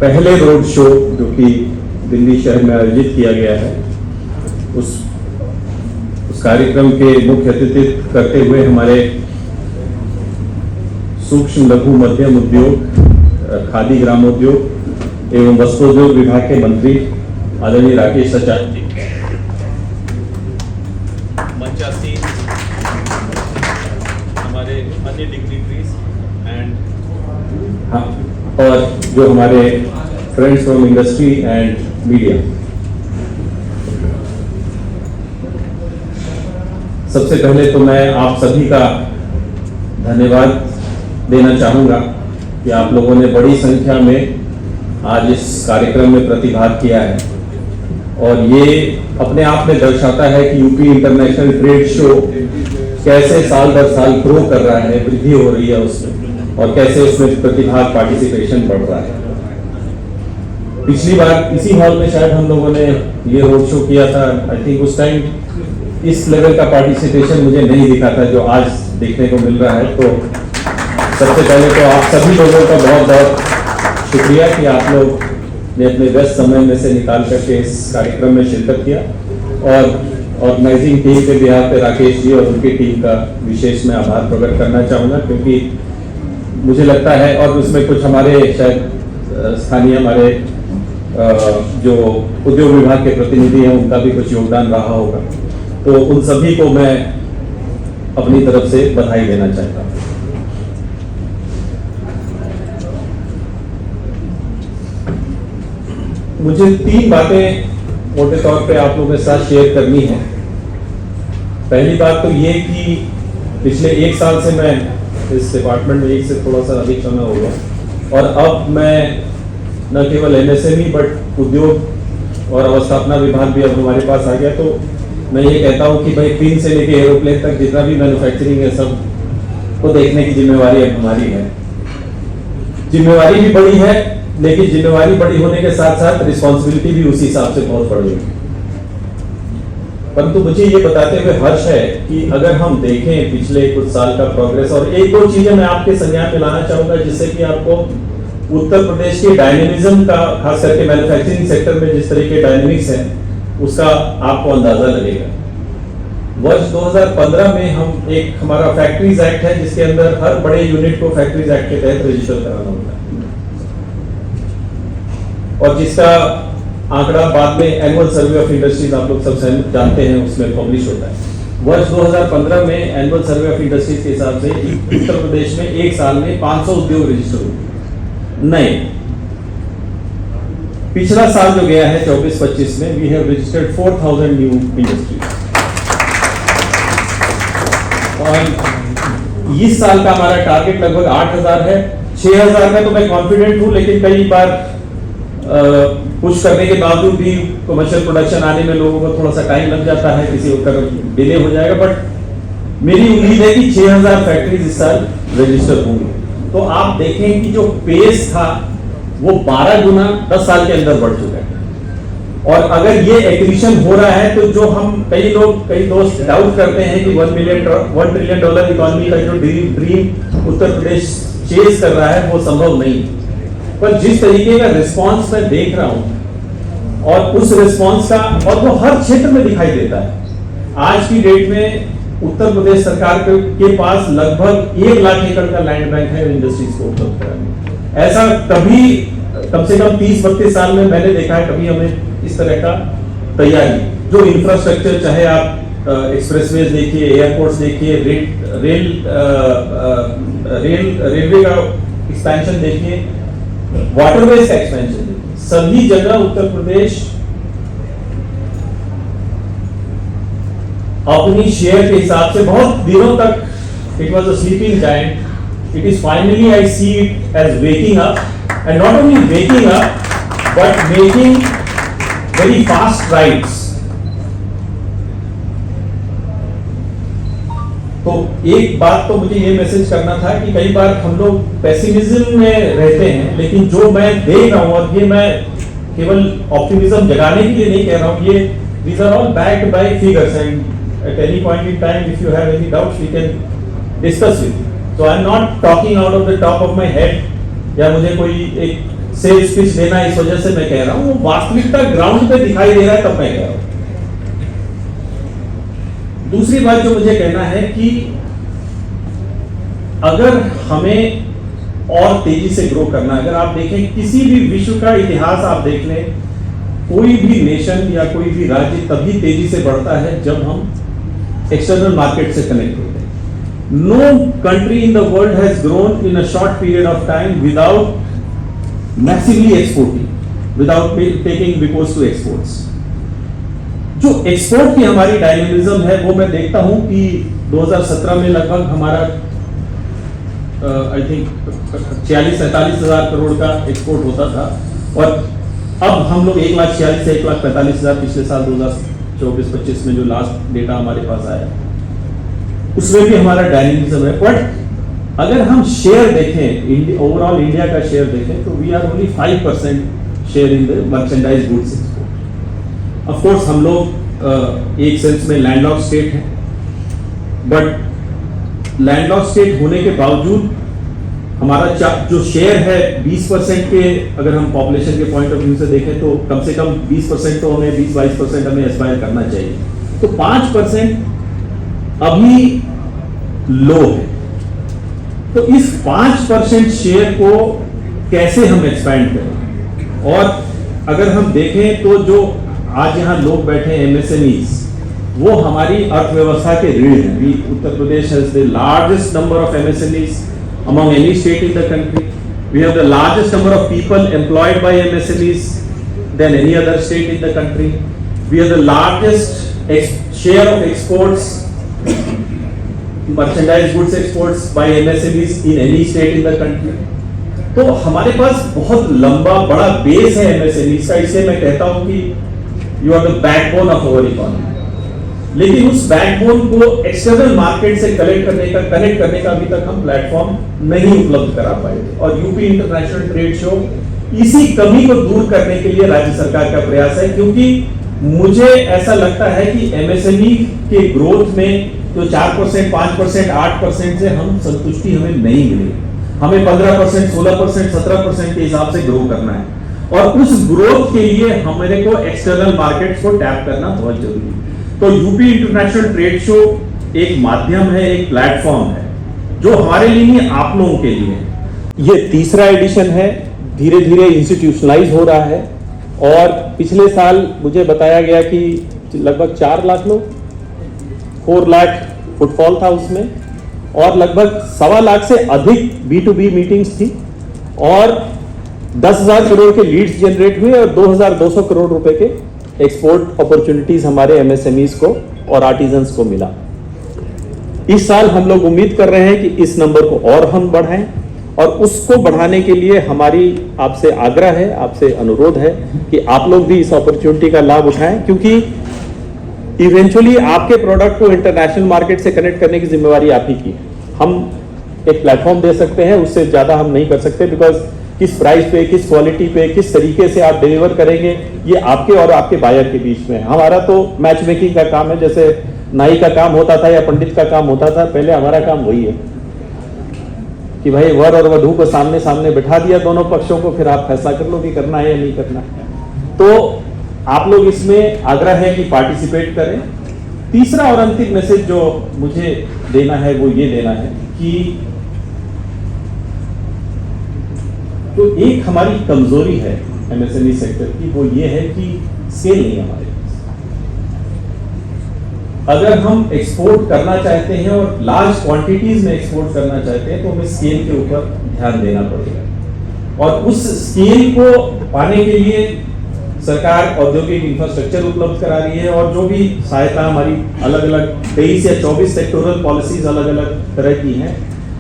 पहले रोड शो जो कि दिल्ली शहर में आयोजित किया गया है, उस कार्यक्रम के मुख्य अतिथि करते हुए हमारे सूक्ष्म लघु मध्यम उद्योग, खादी ग्रामोद्योग एवं वस्त्रोद्योग विभाग के मंत्री आदरणीय राकेश सचान जी, मंचासीन हमारे अन्य डिग्निटरीज एंड और जो हमारे friends from industry and media, सबसे पहले तो मैं आप सभी का धन्यवाद देना चाहूंगा कि आप लोगों ने बड़ी संख्या में आज इस कार्यक्रम में प्रतिभाग किया है। और ये अपने आप में दर्शाता है कि यूपी इंटरनेशनल ट्रेड शो कैसे साल दर साल ग्रो कर रहा है, वृद्धि हो रही है उसमें, और कैसे उसमें प्रतिभाग पार्टिसिपेशन बढ़ रहा है। पिछली बार इसी हॉल में शायद हम लोगों ने ये रोड शो किया था। आई थिंक उस टाइम इस लेवल का पार्टिसिपेशन मुझे नहीं दिखा था जो आज देखने को मिल रहा है। तो सबसे पहले तो आप सभी लोगों का बहुत बहुत शुक्रिया कि आप लोग ने अपने व्यस्त समय में से निकाल करके इस कार्यक्रम में शिरकत किया। और ऑर्गेनाइजिंग टीम के बिहार पे राकेश जी और उनकी टीम का विशेष मैं आभार प्रकट करना चाहूँगा, क्योंकि मुझे लगता है, और उसमें कुछ हमारे शायद स्थानीय हमारे जो उद्योग विभाग के प्रतिनिधि हैं उनका भी कुछ योगदान रहा होगा। तो उन सभी को मैं अपनी तरफ से बधाई देना चाहता हूँ। मुझे 3 बातें मोटे तौर पे आप लोगों के साथ शेयर करनी है। पहली बात तो ये कि पिछले 1 साल से मैं इस डिपार्टमेंट में 1 से थोड़ा सा अधिक समय हो गया, और अब मैं न केवल एमएसएमई बट उद्योग और अवस्थापना विभाग भी अब हमारे पास आ गया। तो मैं ये कहता हूँ कि भाई पिन से लेके एरोप्लेन तक जितना भी मैन्युफैक्चरिंग है सब को देखने की जिम्मेवारी अब हमारी है। जिम्मेवारी भी बड़ी है, लेकिन जिम्मेवारी बड़ी होने के साथ साथ रिस्पॉन्सिबिलिटी भी उसी हिसाब से बहुत बड़ी है। परंतु मुझे ये बताते हुए हर्ष है कि अगर हम देखें पिछले कुछ साल का प्रोग्रेस, और 1-2 चीजें मैं आपके संज्ञान में लाना चाहूंगा जिससे कि आपको उत्तर प्रदेश के डायनेमिज्म का, खास करके मैन्युफैक्चरिंग सेक्टर में जिस तरह के डायनेमिक्स है उसका आपको अंदाजा लगेगा। वर्ष 2015 में हम एक हमारा फैक्ट्रीज एक्ट है जिसके अंदर हर बड़े यूनिट को फैक्ट्रीज एक्ट के तहत रजिस्टर कराना होता है, और जिसका आंकड़ा बाद में एनुअल सर्वे ऑफ इंडस्ट्रीज आप लोग सब जानते हैं उसमें पब्लिश होता है। वर्ष 2015 में एनुअल सर्वे ऑफ इंडस्ट्रीज के हिसाब से उत्तर प्रदेश में एक साल में 500 उद्योग रजिस्टर हुए नए। पिछला साल जो गया है 24-25 में we have registered 4000 new industries. और इस साल का हमारा टारगेट लगभग 8000 है। 6000 में तो मैं कॉन्फिडेंट हूं, लेकिन कई बार पुश करने के बावजूद भी कमर्शियल प्रोडक्शन आने में लोगों को थोड़ा सा टाइम लग जाता है, किसी वक्त डिले हो जाएगा। बट मेरी उम्मीद है कि 6000 फैक्ट्रीज इस साल रजिस्टर होंगी। तो आप देखें कि जो पेस था वो 12 गुना 10 साल के अंदर बढ़ चुका है। और अगर ये एक्विजिशन हो रहा है तो जो हम कई दोस्त डाउट करते हैं कि $1 ट्रिलियन इकोनॉमी का जो ड्रीम उत्तर प्रदेश चेस कर रहा है वो संभव नहीं। पर जिस तरीके का रिस्पांस मैं देख रहा हूं और उस रिस्पांस का, और वो हर क्षेत्र में दिखाई देता है। आज की डेट में उत्तर प्रदेश सरकार के पास लगभग 1 लाख एकड़ का लैंड बैंक है इंडस्ट्रीज को उपलब्ध कराने। ऐसा कभी कम से कम 30-32 साल में मैंने देखा है, कभी हमें इस तरह का तैयारी जो इंफ्रास्ट्रक्चर, चाहे आप एक्सप्रेसवेज देखिए, एयरपोर्ट्स देखिए, रेलवे का एक्सपेंशन देखिए, वाटरवेज का एक्सपेंशन, सभी जगह उत्तर प्रदेश अपनी शेयर के हिसाब से बहुत दिनों तक it was a sleeping giant. It is finally I see it as waking up, and not only waking up but making very fast strides. तो एक बात तो मुझे ये मैसेज करना था कि कई बार हम लोग पेसिमिज्म में रहते हैं, लेकिन जो मैं देख रहा हूं, और ये मैं केवल ऑप्टिमिज्म जगाने के लिए नहीं कह रहा हूं, ये these are all backed by figures, and at any point in time if you have any doubts we can discuss with you. So I am not talking out of the top of my head, या मुझे कोई एक सेल्स पिच देना इस वजह से मैं कह रहा हूं, वास्तविकता ग्राउंड पे दिखाई दे रहा है तब मैं कह रहा हूं. दूसरी बात जो मुझे कहना है कि अगर हमें और तेजी से ग्रो करना, अगर आप देखें किसी भी विश्व का इतिहास आप देख लें, कोई भी नेशन या कोई भी राज्य तभी तेजी से बढ़ता है जब हम एक्सटर्नल मार्केट से कनेक्ट होते हैं. No country in the world has grown in a short period of time without massively exporting, without taking recourse to exports. जो एक्सपोर्ट की हमारी डायनेमिज्म है वो मैं देखता हूं कि 2017 में लगभग हमारा आई थिंक 46-47 हजार करोड़ का एक्सपोर्ट होता था, और अब हम लोग 1,46,000 से 1,45,000 पिछले साल 2024-25 में जो लास्ट डेटा हमारे पास आया उसमें भी हमारा डायनेमिज्म है. बट अगर हम शेयर देखें, ओवरऑल इंडिया का शेयर देखें, तो we are only 5% share in the merchandise goods export. Of course हम लोग एक सेंस में लैंडलॉक्ड स्टेट हैं, बट लैंडलॉक्ड स्टेट होने के बावजूद हमारा जो शेयर है 20% के, अगर हम पॉपुलेशन के पॉइंट ऑफ व्यू से देखें तो कम से कम 20% तो हमें 20-22% हमें एस्पायर करना चाहिए. तो 5% अभी लो है. तो इस 5% शेयर को कैसे हम एक्सपैंड करें? और अगर हम देखें तो जो आज यहां लोग बैठे हैं एमएसएमईज, वो हमारी अर्थव्यवस्था के रीढ़ हैं. Uttar Pradesh has the largest number of MSMEs among any state in the country. We have the largest number of people employed by MSMEs than any other state in the country. We have the largest share of exports, merchandise goods exports by MSMEs in any state in the country. तो हमारे पास बहुत लंबा बड़ा बेस है MSMEs का, इसलिए मैं कहता हूं कि you are the backbone of our economy. लेकिन उस बैकबोन को एक्सटर्नल मार्केट से कनेक्ट करने का अभी तक हम प्लेटफॉर्म नहीं उपलब्ध करा पाए. और यूपी इंटरनेशनल ट्रेड शो इसी कमी को दूर करने के लिए राज्य सरकार का प्रयास है, क्योंकि मुझे ऐसा लगता है कि एमएसएमई के ग्रोथ में जो 4%, 5%, 8% से हम संतुष्टि हमें नहीं मिली. हमें 15%, 16%, 17% के हिसाब से ग्रो करना है, और उस ग्रोथ के लिए हमारे को एक्सटर्नल मार्केट्स को टैप करना बहुत जरूरी है. तो यूपी इंटरनेशनल ट्रेड शो एक माध्यम है, एक प्लेटफॉर्म है जो हमारे लिए, आप लोगों के लिए. ये तीसरा एडिशन है, धीरे धीरे इंस्टीट्यूशनलाइज हो रहा है, और पिछले साल मुझे बताया गया कि लगभग 4 लाख लोग 4 लाख फुटफॉल था उसमें, और लगभग 1.25 लाख से अधिक B2B मीटिंग्स थी, और 10,000 करोड़ के लीड्स जनरेट हुए, और 2,200 करोड़ रुपए के एक्सपोर्ट अपॉर्चुनिटीज हमारे MSMEs को और आर्टिजन्स को मिला। इस साल हम लोग उम्मीद कर रहे हैं कि इस नंबर को और हम बढ़ाएं, और उसको बढ़ाने के लिए हमारी आपसे आग्रह है, आपसे अनुरोध है कि आप लोग भी इस अपॉर्चुनिटी का लाभ उठाएं, क्योंकि इवेंचुअली आपके प्रोडक्ट को इंटरनेशनल मार्केट से कनेक्ट करने की जिम्मेवारी आप ही की है। हम एक प्लेटफॉर्म दे सकते हैं, उससे ज्यादा हम नहीं कर सकते, बिकॉज किस प्राइस पे, किस क्वालिटी पे, किस तरीके से आप डिलीवर करेंगे, ये आपके और आपके बायर के बीच में है। हमारा तो मैच मेकिंग का काम है, जैसे नाई का काम होता था या पंडित का काम होता था, पहले हमारा काम वही है कि भाई वर और वधू को सामने सामने बिठा दिया दोनों पक्षों को, फिर आप फैसला कर लो कि करना है या नहीं करना है। तो आप लोग इसमें आग्रह है कि पार्टिसिपेट करें। तीसरा और अंतिम मैसेज जो मुझे देना है वो ये देना है कि तो एक हमारी कमजोरी है MSME सेक्टर की, वो ये है कि स्केल नहीं हमारे पास। अगर हम एक्सपोर्ट करना चाहते हैं और लार्ज क्वांटिटीज में एक्सपोर्ट करना चाहते हैं, तो हमें स्केल के ऊपर ध्यान देना पड़ेगा, और उस स्केल को पाने के लिए सरकार औद्योगिक इंफ्रास्ट्रक्चर उपलब्ध करा रही है, और जो भी सहायता हमारी अलग अलग 23 या 24 सेक्टोरल पॉलिसीज अलग अलग तरह की हैं,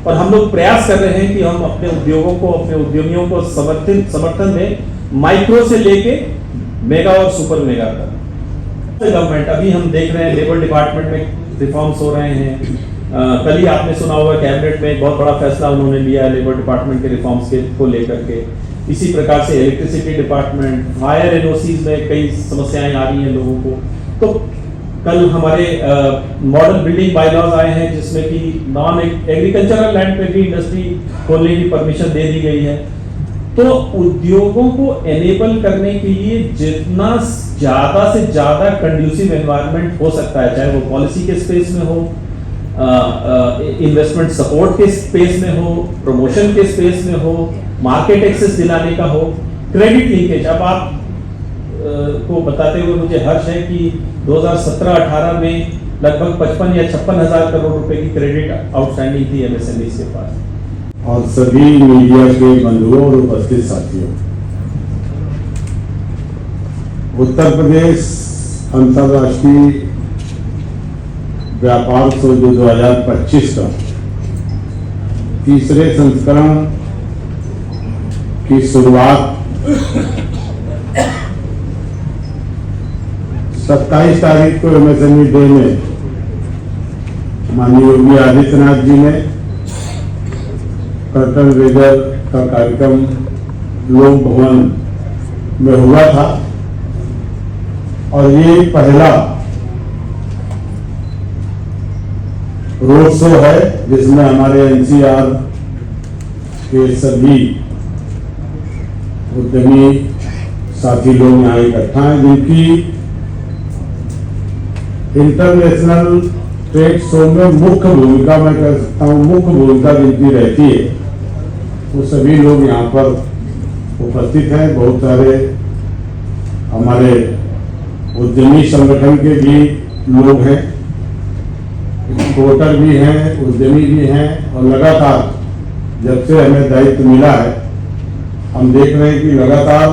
और हम लोग प्रयास कर रहे हैं कि हम अपने उद्योगों को, अपने उद्यमियों को समर्थन दें, माइक्रो से लेके मेगा और सुपर मेगा तक। गवर्नमेंट अभी हम देख रहे हैं लेबर डिपार्टमेंट में रिफॉर्म्स हो रहे हैं। कल ही आपने सुना होगा कैबिनेट में एक बहुत बड़ा फैसला उन्होंने लिया है लेबर डिपार्टमेंट के रिफॉर्म्स को लेकर के। इसी प्रकार से इलेक्ट्रिसिटी डिपार्टमेंट, फायर एनओसीज में कई समस्याएं आ रही हैं लोगों को। तो कल हमारे मॉडल बिल्डिंग बायलॉज आए हैं, जिसमें कि नॉन एग्रीकल्चरल लैंड पे भी इंडस्ट्री खोलने की परमिशन दे दी गई है। तो उद्योगों को एनेबल करने के लिए जितना ज्यादा से ज्यादा कंड्यूसिव एनवायरनमेंट हो सकता है, चाहे वो पॉलिसी के स्पेस में हो, इन्वेस्टमेंट सपोर्ट के स्पेस में हो, प्रमोशन के स्पेस में हो, मार्केट एक्सेस दिलाने का हो, क्रेडिट लिंकेज। अब आप को बताते हुए मुझे हर्ष है कि 2017-18 में लगभग 55 या 56 हजार करोड़ रुपए की क्रेडिट आउटस्टैंडिंग थी MSMEs के पास। और सभी मीडिया के बंधुओं और उपस्थित साथियों, उत्तर प्रदेश अंतर्राष्ट्रीय व्यापार उत्सव 2025 का तीसरे संस्करण की शुरुआत 27 तारीख को MSME डे में माननीय योगी आदित्यनाथ जी ने कर्टन रेजर का कार्यक्रम लोक भवन में हुआ था, और ये पहला रोड शो है जिसमें हमारे NCR के सभी उद्यमी साथी लोग यहाँ इकट्ठा हैं, जिनकी इंटरनेशनल ट्रेड शो में मुख्य भूमिका, मैं कह सकता हूँ मुख्य भूमिका जिनकी रहती है, वो सभी लोग यहाँ पर उपस्थित हैं। बहुत सारे हमारे उद्यमी संगठन के भी लोग हैं, एक्सपोर्टर भी हैं, उद्यमी भी हैं, और लगातार जब से हमें दायित्व मिला है हम देख रहे हैं कि लगातार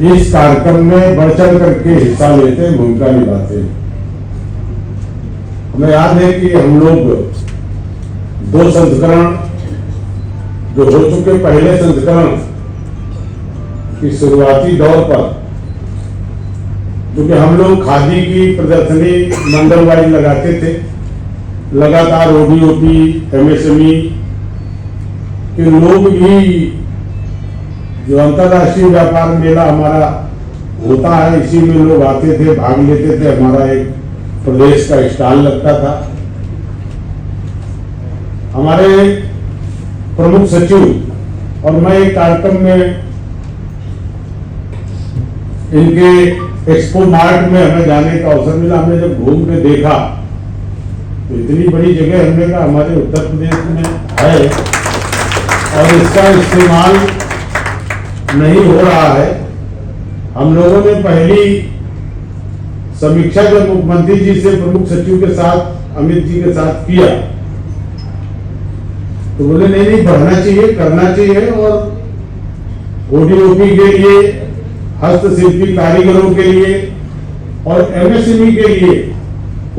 इस कार्यक्रम में बढ़ चढ़ करके हिस्सा लेते हैं, भूमिका निभाते हैं। हमें याद है कि हम लोग 2 संस्करण जो हो चुके, पहले संस्करण की शुरुआती दौर पर, क्योंकि हम लोग खादी की प्रदर्शनी मंडल वाइज लगाते थे, लगातार ODOP MSME के लोग भी, जो अंतर्राष्ट्रीय व्यापार मेला हमारा होता है, इसी में लोग आते थे, भाग लेते थे। हमारा एक प्रदेश का स्टॉल लगता था। हमारे प्रमुख सचिव और मैं एक कार्यक्रम में इनके एक्सपो मार्ट में हमें जाने का अवसर मिला। हमने जब घूम के देखा तो इतनी बड़ी जगह हमने कहा हमारे उत्तर प्रदेश में है और इसका इस्तेमाल नहीं हो रहा है। हम लोगों ने पहली समीक्षा जब मुख्यमंत्री जी से प्रमुख सचिव के साथ अमित जी के साथ किया तो बोले नहीं बढ़ना चाहिए, करना चाहिए। और ओडीओपी के लिए, हस्तशिल्पी कारीगरों के लिए और एमएसएमई के लिए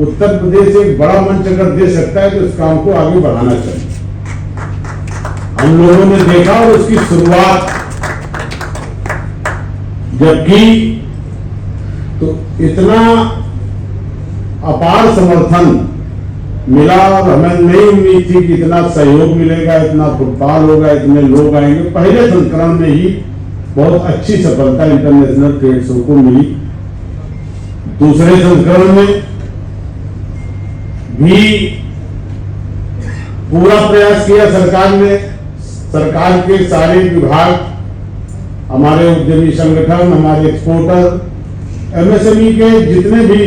उत्तर प्रदेश एक बड़ा मंच अगर दे सकता है तो इस काम को आगे बढ़ाना चाहिए। हम लोगों ने देखा और उसकी शुरुआत जब की तो इतना अपार समर्थन मिला और हमें नहीं उम्मीद थी कि इतना सहयोग मिलेगा, इतना फुटफॉल होगा, इतने लोग आएंगे। पहले संस्करण में ही बहुत अच्छी सफलता इंटरनेशनल ट्रेड शो को मिली। दूसरे संस्करण में भी पूरा प्रयास किया सरकार ने। सरकार के सारे विभाग, हमारे उद्यमी संगठन, हमारे एक्सपोर्टर, एमएसएमई के जितने भी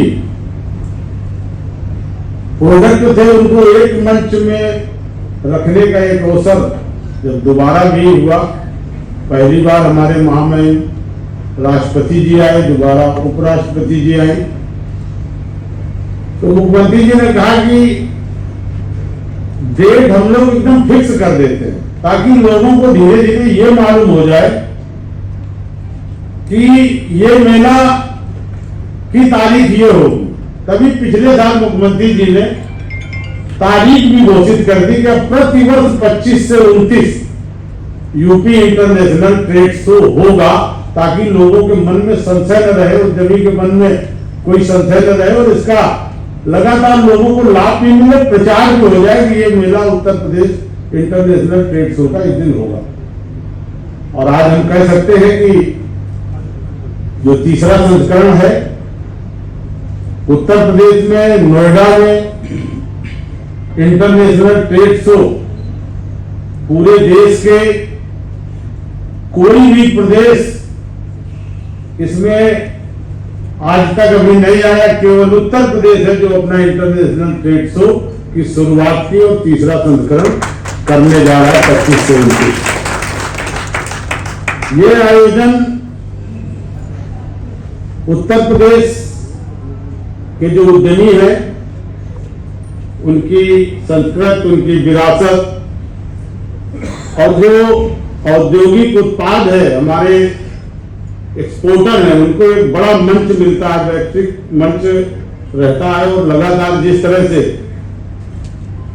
प्रोडक्ट थे उनको एक मंच में रखने का एक अवसर जब दोबारा भी हुआ। पहली बार हमारे महामहिम राष्ट्रपति जी आए, दोबारा उपराष्ट्रपति जी आए, तो मुख्यमंत्री जी ने कहा कि डेट हम लोग एकदम फिक्स कर देते हैं ताकि लोगों को धीरे धीरे ये मालूम हो जाए कि ये मेला की तारीख ये होगी। तभी पिछले साल मुख्यमंत्री जी ने तारीख भी घोषित कर दी कि अब प्रतिवर्ष 25 से 29 यूपी इंटरनेशनल ट्रेड शो होगा ताकि लोगों के मन में संशय न रहे, उद्यमी के मन में कोई संशय न रहे और इसका लगातार लोगों को लाभ भी मिले, प्रचार भी हो जाए कि ये Mela Uttar Pradesh international trade show का इस दिन होगा। और आज हम कह सकते हैं कि जो तीसरा संस्करण है उत्तर प्रदेश में नोएडा में इंटरनेशनल ट्रेड शो पूरे देश के कोई भी प्रदेश इसमें आज तक अभी नहीं आया, केवल उत्तर प्रदेश है जो अपना इंटरनेशनल ट्रेड शो की शुरुआत की और तीसरा संस्करण करने जा रहा है 25 से 29। ये आयोजन उत्तर प्रदेश के जो उद्यमी हैं उनकी संस्कृति, उनकी विरासत और जो औद्योगिक उत्पाद है, हमारे एक्सपोर्टर हैं, उनको एक बड़ा मंच मिलता है, वैश्विक मंच रहता है। और लगातार जिस तरह से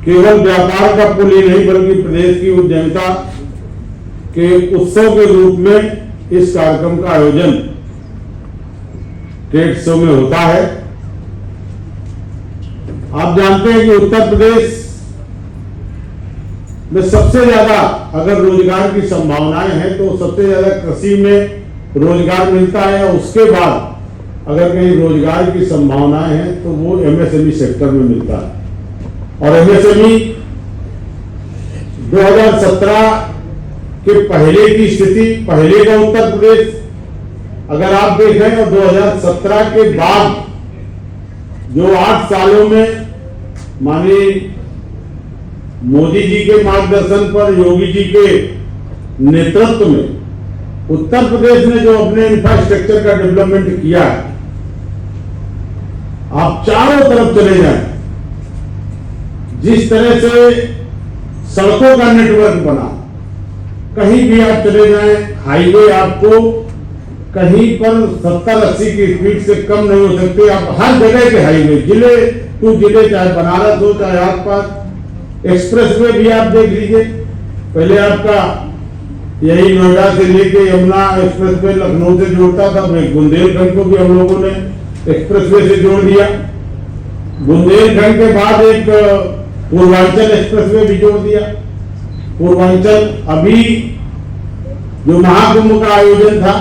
केवल व्यापार का पुल ही नहीं बल्कि प्रदेश की उद्यमिता के उत्सव के रूप में इस कार्यक्रम का आयोजन ट्रेड शो में होता है। आप जानते हैं कि उत्तर प्रदेश में सबसे ज्यादा अगर रोजगार की संभावनाएं हैं तो सबसे ज्यादा कृषि में रोजगार मिलता है, और उसके बाद अगर कहीं रोजगार की संभावनाएं हैं तो वो एमएसएमई सेक्टर में मिलता है। और एमएसएमई 2017 के पहले की स्थिति, पहले का उत्तर प्रदेश अगर आप देखें तो 2017 के बाद जो 8 सालों में माननीय मोदी जी के मार्गदर्शन पर, योगी जी के नेतृत्व में उत्तर प्रदेश ने जो अपने इंफ्रास्ट्रक्चर का डेवलपमेंट किया है, आप चारों तरफ चले जाएं, जिस तरह से सड़कों का नेटवर्क बना, कहीं भी आप चले जाएं, हाईवे आपको कहीं पर 70-80 की स्पीड से कम नहीं हो सकते। आप हर जगह के हाईवे, जिले टू जिले, चाहे बनारस हो चाहे आसपास, एक्सप्रेसवे भी आप देख लीजिए। पहले आपका यही नोएडा से लेके यमुना एक्सप्रेसवे लखनऊ से जोड़ता था, बुंदेलखंड को भी हम लोगों ने एक्सप्रेसवे से जोड़ दिया। बुंदेलखंड के बाद एक पूर्वांचल एक्सप्रेसवे भी जोड़ दिया। पूर्वांचल अभी जो महाकुंभ का आयोजन था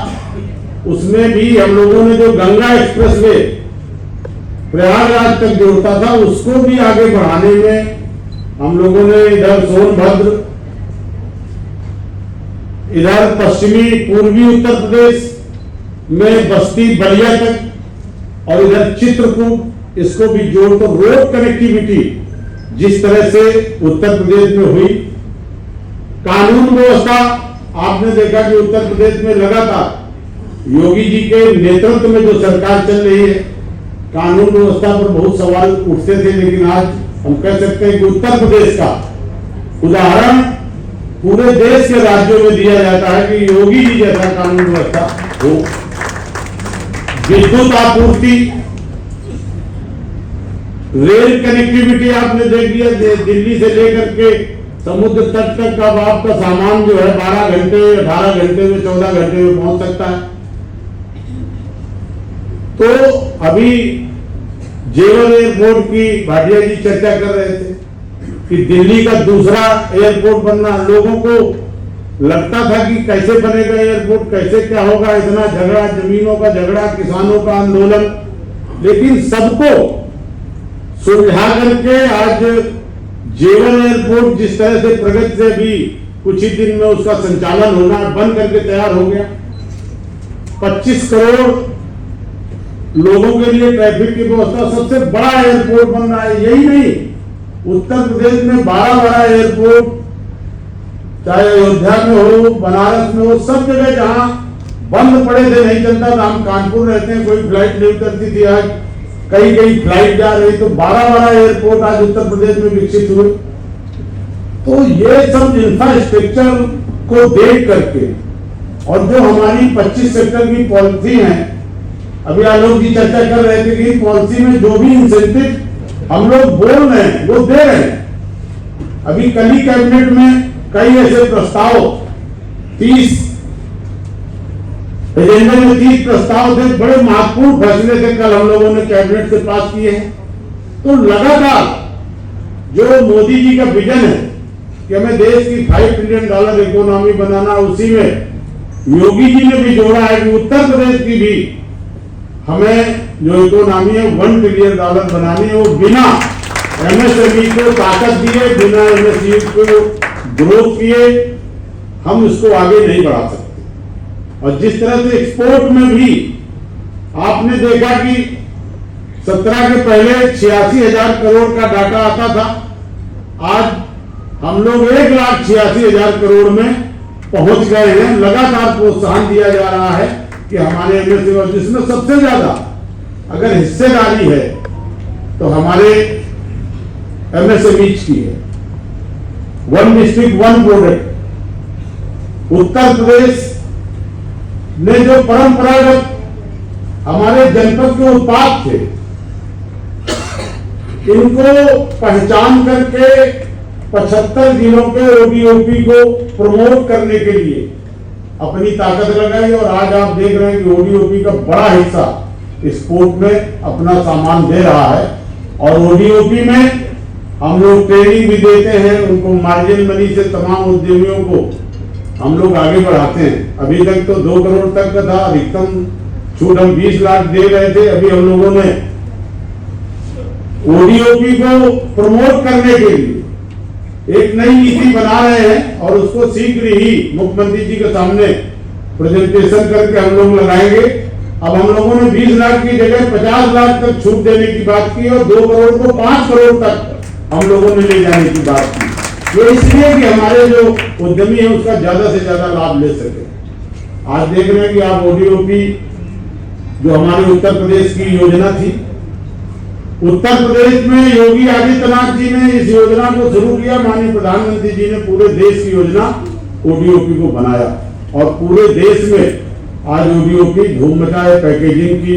उसमें भी हम लोगों ने जो गंगा एक्सप्रेसवे प्रयागराज तक जोड़ता था उसको भी आगे बढ़ाने में हम लोगों ने इधर सोनभद्र, इधर पश्चिमी पूर्वी उत्तर प्रदेश में बस्ती बलिया तक और इधर चित्रकूट, इसको भी जोड़कर रोड कनेक्टिविटी जिस तरह से उत्तर प्रदेश में हुई। कानून व्यवस्था आपने देखा कि उत्तर प्रदेश में लगातार योगी जी के नेतृत्व में जो सरकार चल रही है कानून व्यवस्था पर बहुत सवाल उठते थे, लेकिन आज हम कह सकते हैं कि उत्तर प्रदेश का उदाहरण पूरे देश के राज्यों में दिया जाता है कि योगी जी जैसा कानून व्यवस्था हो। विद्युत आपूर्ति, रेल कनेक्टिविटी आपने देख लिया, दिल्ली से लेकर के समुद्र तट तक का आपका सामान जो है 12 घंटे 18 घंटे में 14 घंटे में पहुंच सकता है। तो अभी जेवर एयरपोर्ट की भाटिया जी चर्चा कर रहे थे कि दिल्ली का दूसरा एयरपोर्ट बनना, लोगों को लगता था कि कैसे बनेगा एयरपोर्ट, कैसे क्या होगा, इतना झगड़ा, जमीनों का झगड़ा, किसानों का आंदोलन, लेकिन सबको सुलझा करके आज जेवर एयरपोर्ट जिस तरह से प्रगति से भी कुछ ही दिन में उसका संचालन होना बन करके तैयार हो गया। 25 करोड़ लोगों के लिए ट्रैफिक की व्यवस्था, सबसे बड़ा एयरपोर्ट बन रहा है। यही नहीं, उत्तर प्रदेश में 12 एयरपोर्ट, चाहे अयोध्या में हो, बनारस में हो, सब जगह जहां बंद पड़े थे, नहीं चलता था, हम कानपुर रहते हैं, कोई फ्लाइट नहीं उतरती थी, आज कई फ्लाइट जा रही, तो 12 एयरपोर्ट आज उत्तर प्रदेश में विकसित हुए। तो ये सब इंफ्रास्ट्रक्चर को देख करके, और जो हमारी 25 सेक्टर की पॉलिसी है, अभी आलोक जी चर्चा कर रहे थे कि पॉलिसी में जो भी इंसेंटिव हम लोग बोल रहे हैं वो दे रहे हैं। अभी कल ही कैबिनेट में कई ऐसे प्रस्ताव, 30 एजेंडे में 30 प्रस्ताव थे, बड़े महत्वपूर्ण फैसले थे, कल हम लोगों ने कैबिनेट से पास किए हैं। तो लगातार जो मोदी जी का विजन है कि हमें देश की $5 ट्रिलियन इकोनॉमी बनाना, उसी में योगी जी ने भी जोड़ा है कि उत्तर प्रदेश की भी हमें जो इकोनॉमी है $1 ट्रिलियन बनानी है, वो बिना एमएसएमई को ताकत दिए, बिना एमएसएमई को ग्रोथ किए हम इसको आगे नहीं बढ़ा सकते। और जिस तरह से एक्सपोर्ट में भी आपने देखा कि 17 के पहले 86,000 करोड़ का डाटा आता था, आज हम लोग 1,86,000 करोड़ में पहुंच गए हैं। लगातार प्रोत्साहन दिया जा रहा है कि हमारे एमएसएमई, जिसमें सबसे ज्यादा अगर हिस्सेदारी है तो हमारे एमएसएमईज की है। 1 डिस्ट्रिक्ट 1 प्रोडक्ट, उत्तर प्रदेश ने जो परंपरागत हमारे जनपद के उत्पाद थे, इनको पहचान करके 75 जिलों के ओडीओपी को प्रमोट करने के लिए अपनी ताकत लगाई, और आज आप देख रहे हैं कि ओडीओपी का बड़ा हिस्सा एक्सपोर्ट में अपना सामान दे रहा है। और ओडीओपी में हम लोग ट्रेनिंग भी देते हैं, उनको मार्जिन मनी से तमाम उद्यमियों को हम लोग आगे बढ़ाते हैं। अभी तक तो 2 करोड़ तक का था, अधिकतम छूट हम 20 लाख दे रहे थे। अभी हम लोगों ने ओडीओपी को प्रमोट करने के लिए एक नई नीति बना रहे हैं, और उसको शीघ्र ही मुख्यमंत्री जी के सामने प्रेजेंटेशन करके हम लोग लगाएंगे। अब हम लोगों ने 20 लाख की जगह 50 लाख तक छूट देने की बात की, और 2 करोड़ को 5 करोड़ तक हम लोगों ने ले जाने की बात की। ये इसलिए कि हमारे जो उद्यमी है उसका ज्यादा से ज्यादा लाभ ले सके। आज देख रहे हैं कि आप ओडीओपी जो हमारे उत्तर प्रदेश की योजना थी, उत्तर प्रदेश में योगी आदित्यनाथ जी ने इस योजना को शुरू किया, माननीय प्रधानमंत्री जी ने पूरे देश की योजना ओडीओपी को बनाया, और पूरे देश में आज ओडीओपी धूम मचा है। पैकेजिंग की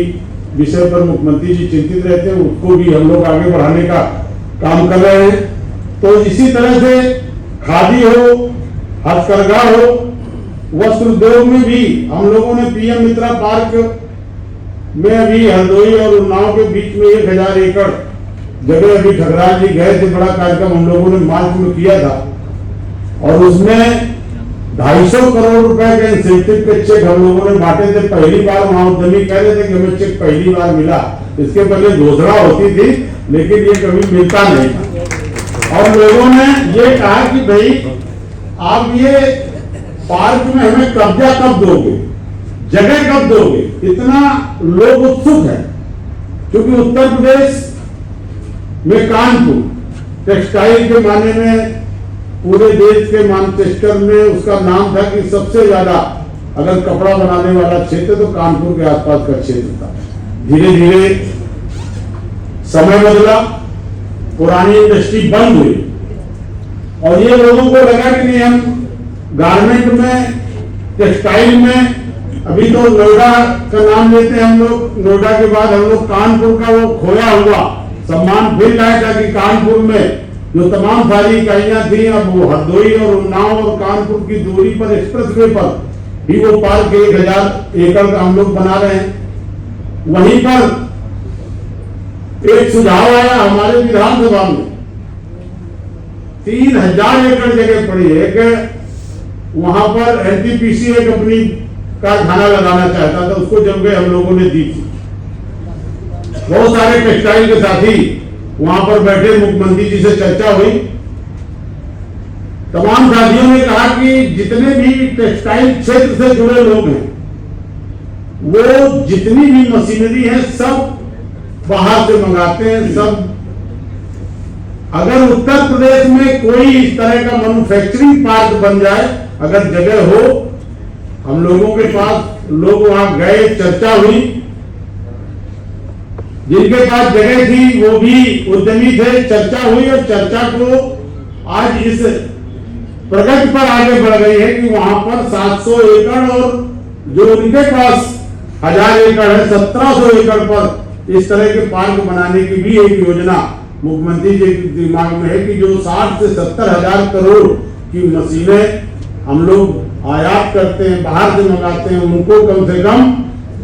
विषय पर मुख्यमंत्री जी चिंतित रहते हैं, उसको भी हम लोग आगे बढ़ाने का काम कर रहे हैं। तो इसी तरह से खादी हो, हथकरघा हो, वस्त्र उद्योग में भी हम लोगों ने पीएम मित्रा पार्क में अभी हरदोई और उन्नाव के बीच में 1000 एकड़ जगह, अभी ठगराज जी गए थे, बड़ा कार्यक्रम हम लोगों ने मार्च में किया था, और उसमें 250 करोड़ रुपए के इंसेंटिव के चेक हम लोगों ने बांटे थे। पहली बार वहां उद्यमी कह रहे थे कि हमें चेक पहली बार मिला, इसके पहले घोषणा होती थी लेकिन ये कभी मिलता नहीं था। और लोगों ने ये कहा कि भाई आप ये पार्क में हमें कब्जा कब दोगे, जगह कब दोगे, इतना लोग उत्सुक है। क्योंकि उत्तर प्रदेश में कानपुर टेक्सटाइल के माने में पूरे देश के मानचेस्टर में उसका नाम था कि सबसे ज्यादा अगर कपड़ा बनाने वाला क्षेत्र तो कानपुर के आसपास का क्षेत्र था। धीरे धीरे समय बदला, पुरानी इंडस्ट्री बंद हुई और ये लोगों को लगा कि नहीं, हम गारमेंट में, टेक्सटाइल में, अभी तो नोएडा का नाम लेते हैं हम लोग, नोएडा के बाद हम लोग कानपुर का वो खोया हुआ सम्मान फिर लाए, ताकि कानपुर में जो तमाम सारी इकाइयां थी, अब वो हरदोई और उन्नाव और कानपुर की दूरी पर एक्सप्रेसवे पर भी वो पार्क 1000 एकड़ का हम लोग बना रहे हैं। वहीं पर एक सुझाव आया हमारे विधानसभा में, 3000 एकड़ जगह पड़ी है कि वहां पर एनटीपीसी एक अपनी कारखाना लगाना चाहता था, उसको जगह हम लोगों ने दी थी। बहुत सारे टेक्सटाइल के साथी वहां पर बैठे, मुख्यमंत्री जी से चर्चा हुई। तमाम साथियों ने कहा कि जितने भी टेक्सटाइल क्षेत्र से जुड़े लोग हैं, वो जितनी भी मशीनरी है सब बाहर से मंगाते हैं। सब अगर उत्तर प्रदेश में कोई इस तरह का मैन्युफैक्चरिंग पार्क बन जाए, अगर जगह हो, हम लोगों के पास लोग वहां गए, चर्चा हुई, जिनके पास जगह थी वो भी उद्यमी थे, चर्चा हुई और चर्चा को आज इस प्रगति पर आगे बढ़ गई है कि वहां पर 700 एकड़ और जो उनके पास 1000 एकड़ है, 1700 एकड़ पर इस तरह के पार्क बनाने की भी एक योजना मुख्यमंत्री जी के दिमाग में है कि जो 60 से 70 हजार करोड़ की मशीनें हम लोग आयात करते हैं, बाहर से मंगाते हैं, उनको कम से कम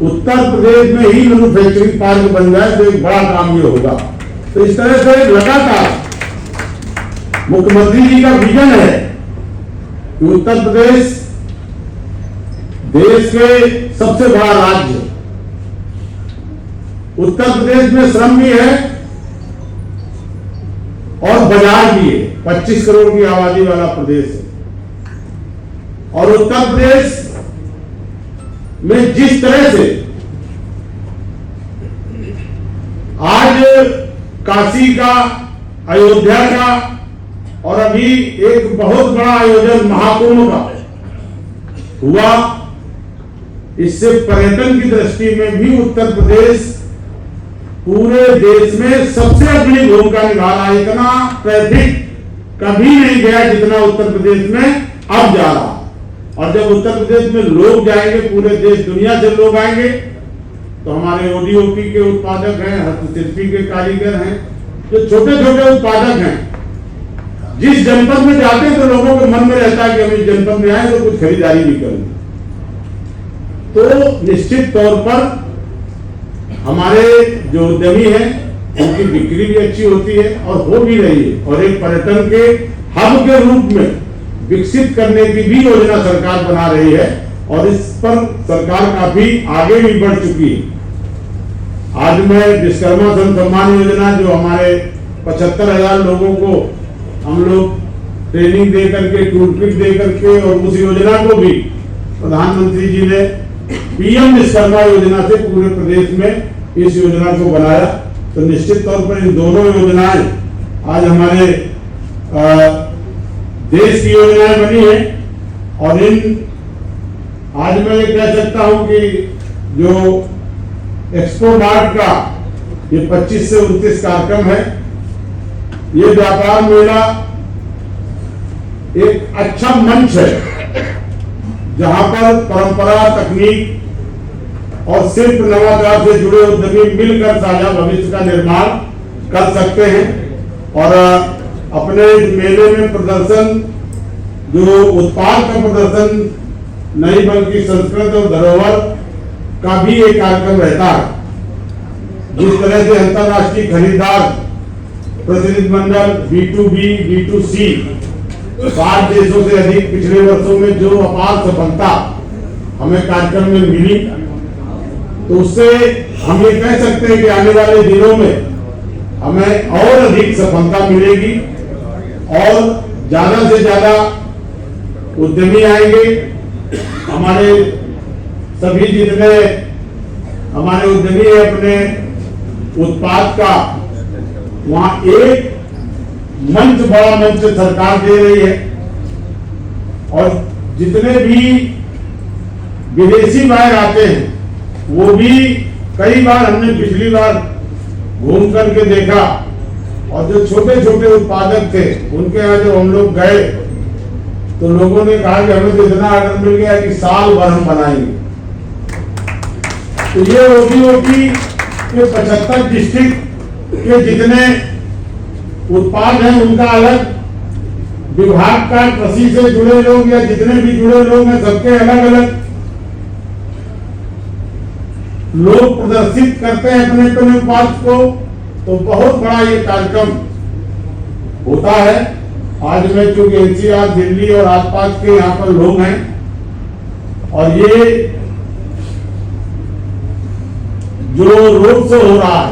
उत्तर प्रदेश में ही मैन्युफैक्चरिंग पार्क बन जाए तो एक बड़ा काम ये होगा। तो इस तरह से लगातार मुख्यमंत्री जी का विजन है कि उत्तर प्रदेश देश के सबसे बड़ा राज्य है। उत्तर प्रदेश में श्रम भी है और बाजार भी है, 25 करोड़ की आबादी वाला प्रदेश है। और उत्तर प्रदेश में जिस तरह से आज काशी का, अयोध्या का और अभी एक बहुत बड़ा आयोजन महाकुंभ का हुआ, इससे पर्यटन की दृष्टि में भी उत्तर प्रदेश पूरे देश में सबसे अग्रणी भूमिका निभा रहा है। इतना ट्रैफिक कभी नहीं गया जितना उत्तर प्रदेश में अब जा रहा। और जब उत्तर प्रदेश में लोग जाएंगे, पूरे देश दुनिया से लोग आएंगे, तो हमारे ओडीओपी के उत्पादक हैं, हस्तशिल्पी के कारीगर हैं, जो छोटे छोटे उत्पादक हैं, जिस जनपद में जाते हैं तो लोगों के मन में रहता है कि हम इस जनपद में आए तो कुछ खरीदारी भी करेंगे। तो निश्चित तौर पर हमारे जो उद्यमी हैं उनकी बिक्री भी अच्छी होती है और हो भी रही है, और एक पर्यटन के हब के रूप में विकसित करने की भी योजना सरकार बना रही है और इस पर सरकार काफी आगे भी बढ़ चुकी है। आज मैं विश्वकर्मा सम्मान योजना, जो हमारे 75,000 लोगों को हम लोग ट्रेनिंग दे करके, टूल किट दे करके, और उस योजना को भी प्रधानमंत्री जी ने पीएम विश्वकर्मा योजना से पूरे प्रदेश में इस योजना को बनाया। तो निश्चित तौर पर इन दोनों योजनाएं आज हमारे देश की योजनाएं बनी है। और इन आज मैं ये कह सकता हूं कि जो एक्सपो मार्ट का ये 25 से 29 कार्यक्रम है, ये व्यापार मेला एक अच्छा मंच है जहां पर परंपरा, तकनीक और शिल्प नवाचार से जुड़े उद्यमी मिलकर साझा भविष्य का निर्माण कर सकते हैं। और अपने मेले में प्रदर्शन, जो उत्पाद का प्रदर्शन नहीं बल्कि संस्कृत और धरोहर का भी एक कार्यक्रम रहता है। जिस तरह से अंतर्राष्ट्रीय खरीदार प्रतिनिधि मंडल B2B, B2C 60 देशों से अधिक पिछले वर्षों में जो अपार सफलता हमें कार्यक्रम में मिली, तो उससे हम ये कह सकते हैं कि आने वाले दिनों में हमें और अधिक सफलता मिलेगी और ज्यादा से ज्यादा उद्यमी आएंगे। हमारे सभी जितने हमारे उद्यमी है, अपने उत्पाद का वहां एक मंच, बड़ा मंच सरकार दे रही है। और जितने भी विदेशी बाहर आते हैं वो भी, कई बार हमने पिछली बार घूम करके देखा और जो छोटे छोटे उत्पादक थे उनके यहाँ जब हम लोग गए तो लोगों ने कहा कि हमें तो इतना ऑर्डर मिल गया कि साल भर हम बनाएंगे। तो ये ओडीओपी के 75 डिस्ट्रिक्ट के जितने उत्पाद हैं उनका अलग विभाग का, कृषि से जुड़े लोग या जितने भी जुड़े लोग हैं सबके अलग अलग लोग प्रदर्शित करते हैं अपने अपने उत्पाद को। तो बहुत बड़ा ये कार्यक्रम होता है। आज मैं चूंकि एनसीआर, दिल्ली और आसपास के यहाँ पर लोग हैं और ये जो रोड शो हो रहा है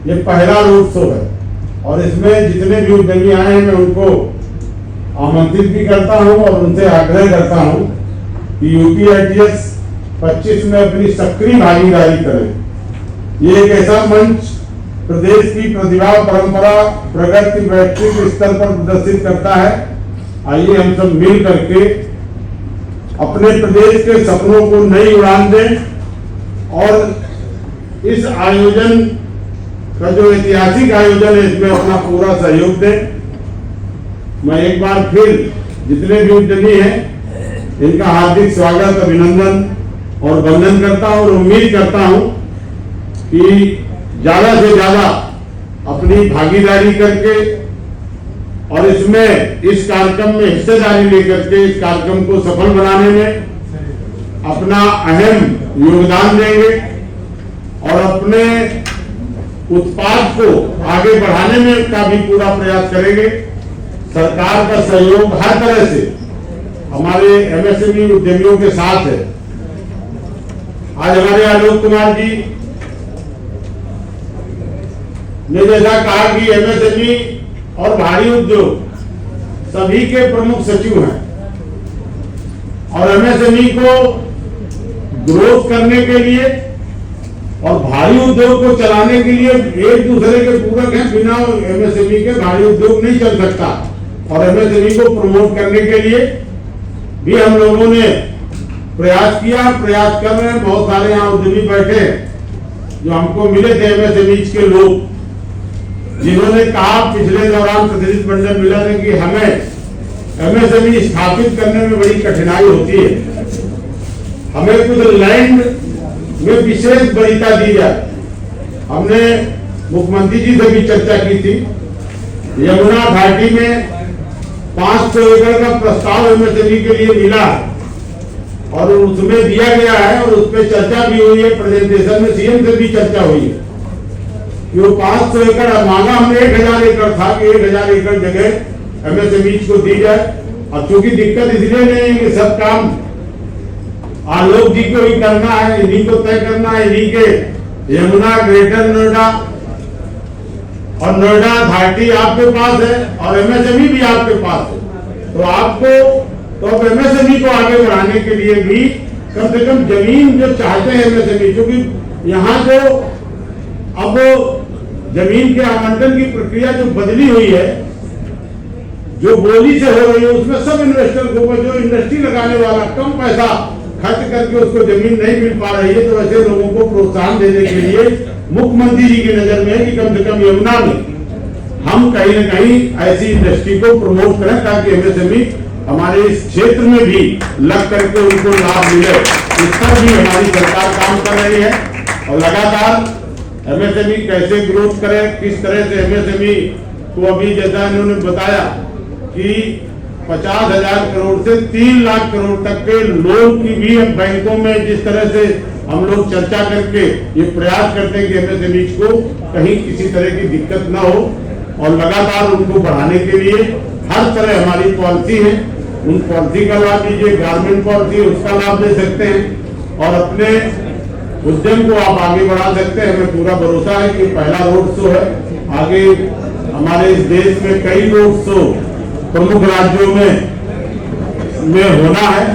ये पहला रोड शो है और इसमें जितने भी उद्यमी आए हैं मैं उनको आमंत्रित भी करता हूं और उनसे आग्रह करता हूं कि यूपीआईटीएस 25 में अपनी सक्रिय भागीदारी करें। ये एक ऐसा मंच प्रदेश की प्रतिभा, परंपरा, प्रगति, वैश्विक स्तर पर प्रदर्शित करता है। आइए हम सब मिल करके अपने प्रदेश के सपनों को नई उड़ान दें और इस आयोजन का जो ऐतिहासिक आयोजन है इसमें अपना पूरा सहयोग दें। मैं एक बार फिर जितने भी उद्यमी हैं इनका हार्दिक स्वागत, अभिनंदन और वंदन करता हूं और उम्मीद करता हूं कि ज्यादा से ज्यादा अपनी भागीदारी करके और इसमें इस कार्यक्रम में हिस्सेदारी लेकर के इस कार्यक्रम को सफल बनाने में अपना अहम योगदान देंगे और अपने उत्पाद को आगे बढ़ाने में का भी पूरा प्रयास करेंगे। सरकार का सहयोग हर तरह से हमारे एमएसएमई उद्यमियों के साथ है। आज हमारे आलोक कुमार जी ने जैसा कहा कि एमएसएमई और भारी उद्योग सभी के प्रमुख सचिव हैं और एमएसएमई को ग्रोथ करने के लिए और भारी उद्योग को चलाने के लिए एक दूसरे के पूरक हैं। बिना एमएसएमई के भारी उद्योग नहीं चल सकता और एमएसएमई को प्रमोट करने के लिए भी हम लोगों ने प्रयास किया, प्रयास कर रहे हैं। बहुत सारे यहाँ उद्यमी बैठे हैं जो हमको मिले थे एमएसएमई के लोग, जिन्होंने कहा पिछले दौरान प्रतिनिधिमंडल मिला है कि हमें एमएसएमई स्थापित करने में बड़ी कठिनाई होती है, हमें कुछ लैंड में विशेष वरीयता दी जाए। हमने मुख्यमंत्री जी से भी चर्चा की थी। यमुना घाटी में 500 एकड़ का प्रस्ताव एमएसएमई के लिए मिला और उसमें दिया गया है और उस पर चर्चा भी हुई है। प्रेजेंटेशन में सीएम से भी चर्चा हुई है कि वो 500 एकड़ मांगा हमने 1000 एकड़ था कि 1000 एकड़ जगह एमएसएमई को दी जाए। और चूंकि दिक्कत इसलिए नहीं है कि सब काम आलोक जी को ही करना है, इन्हीं को तय करना है, इन्हीं के यमुना, ग्रेटर नोएडा और नोएडा घाटी आपके पास है और एमएसएमई भी आपके पास है। तो आपको तो अब एमएसएमई को आगे बढ़ाने के लिए भी कम से कम जमीन जो चाहते हैं एमएसएमई, क्योंकि यहाँ जो अब जमीन के आवंटन की प्रक्रिया जो बदली हुई है, जो बोली से हो रही है, उसमें सब इन्वेस्टर को जो इंडस्ट्री लगाने वाला कम पैसा खर्च करके उसको जमीन नहीं मिल पा रही है, तो ऐसे लोगों को प्रोत्साहन देने के लिए मुख्यमंत्री जी की नजर में है कि कम से कम यमुना में हम कहीं न कहीं ऐसी इंडस्ट्री को प्रमोट करें ताकि एमएसएमई हमारे इस क्षेत्र में भी लग करके उनको लाभ मिले। इस पर भी हमारी सरकार काम कर रही है और लगातार एमएसएमई कैसे ग्रोथ करे, किस तरह से एमएसएमई को अभी जैसा इन्होंने बताया कि 50,000 करोड़ से 3 लाख करोड़ तक के लोन की भी बैंकों में जिस तरह से हम लोग चर्चा करके ये प्रयास करते हैं कि एमएसएमई को कहीं किसी तरह की दिक्कत ना हो और लगातार उनको बढ़ाने के लिए हर तरह हमारी पॉलिसी है। उन पॉलिसी का लाभ लीजिए, गारमेंट पॉलिसी उसका लाभ ले सकते हैं और अपने उद्यम को आप आगे बढ़ा सकते हैं। हमें पूरा भरोसा है कि पहला रोड शो है, आगे हमारे इस देश में कई रोड शो प्रमुख राज्यों में होना है।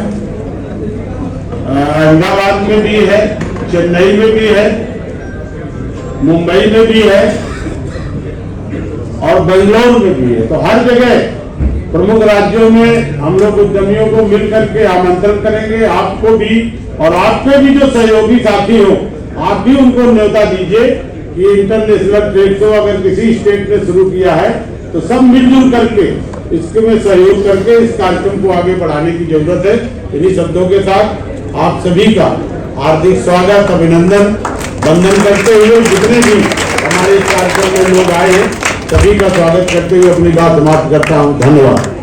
अहमदाबाद में भी है, चेन्नई में भी है, मुंबई में भी है और बेंगलोर में भी है। तो हर जगह प्रमुख राज्यों में हम लोग उद्यमियों को मिलकर के आमंत्रण करेंगे, आपको भी और आपके भी जो सहयोगी साथी हो आप भी उनको न्योता दीजिए ये इंटरनेशनल ट्रेड शो अगर किसी स्टेट ने शुरू किया है तो सब मिलजुल करके इसमें सहयोग करके इस कार्यक्रम को आगे बढ़ाने की जरूरत है। इन्हीं शब्दों के साथ आप सभी का हार्दिक स्वागत, अभिनंदन, वंदन करते हुए जितने भी हमारे इस कार्यक्रम में लोग आए हैं सभी का स्वागत करते हुए अपनी बात समाप्त करता हूँ। धन्यवाद।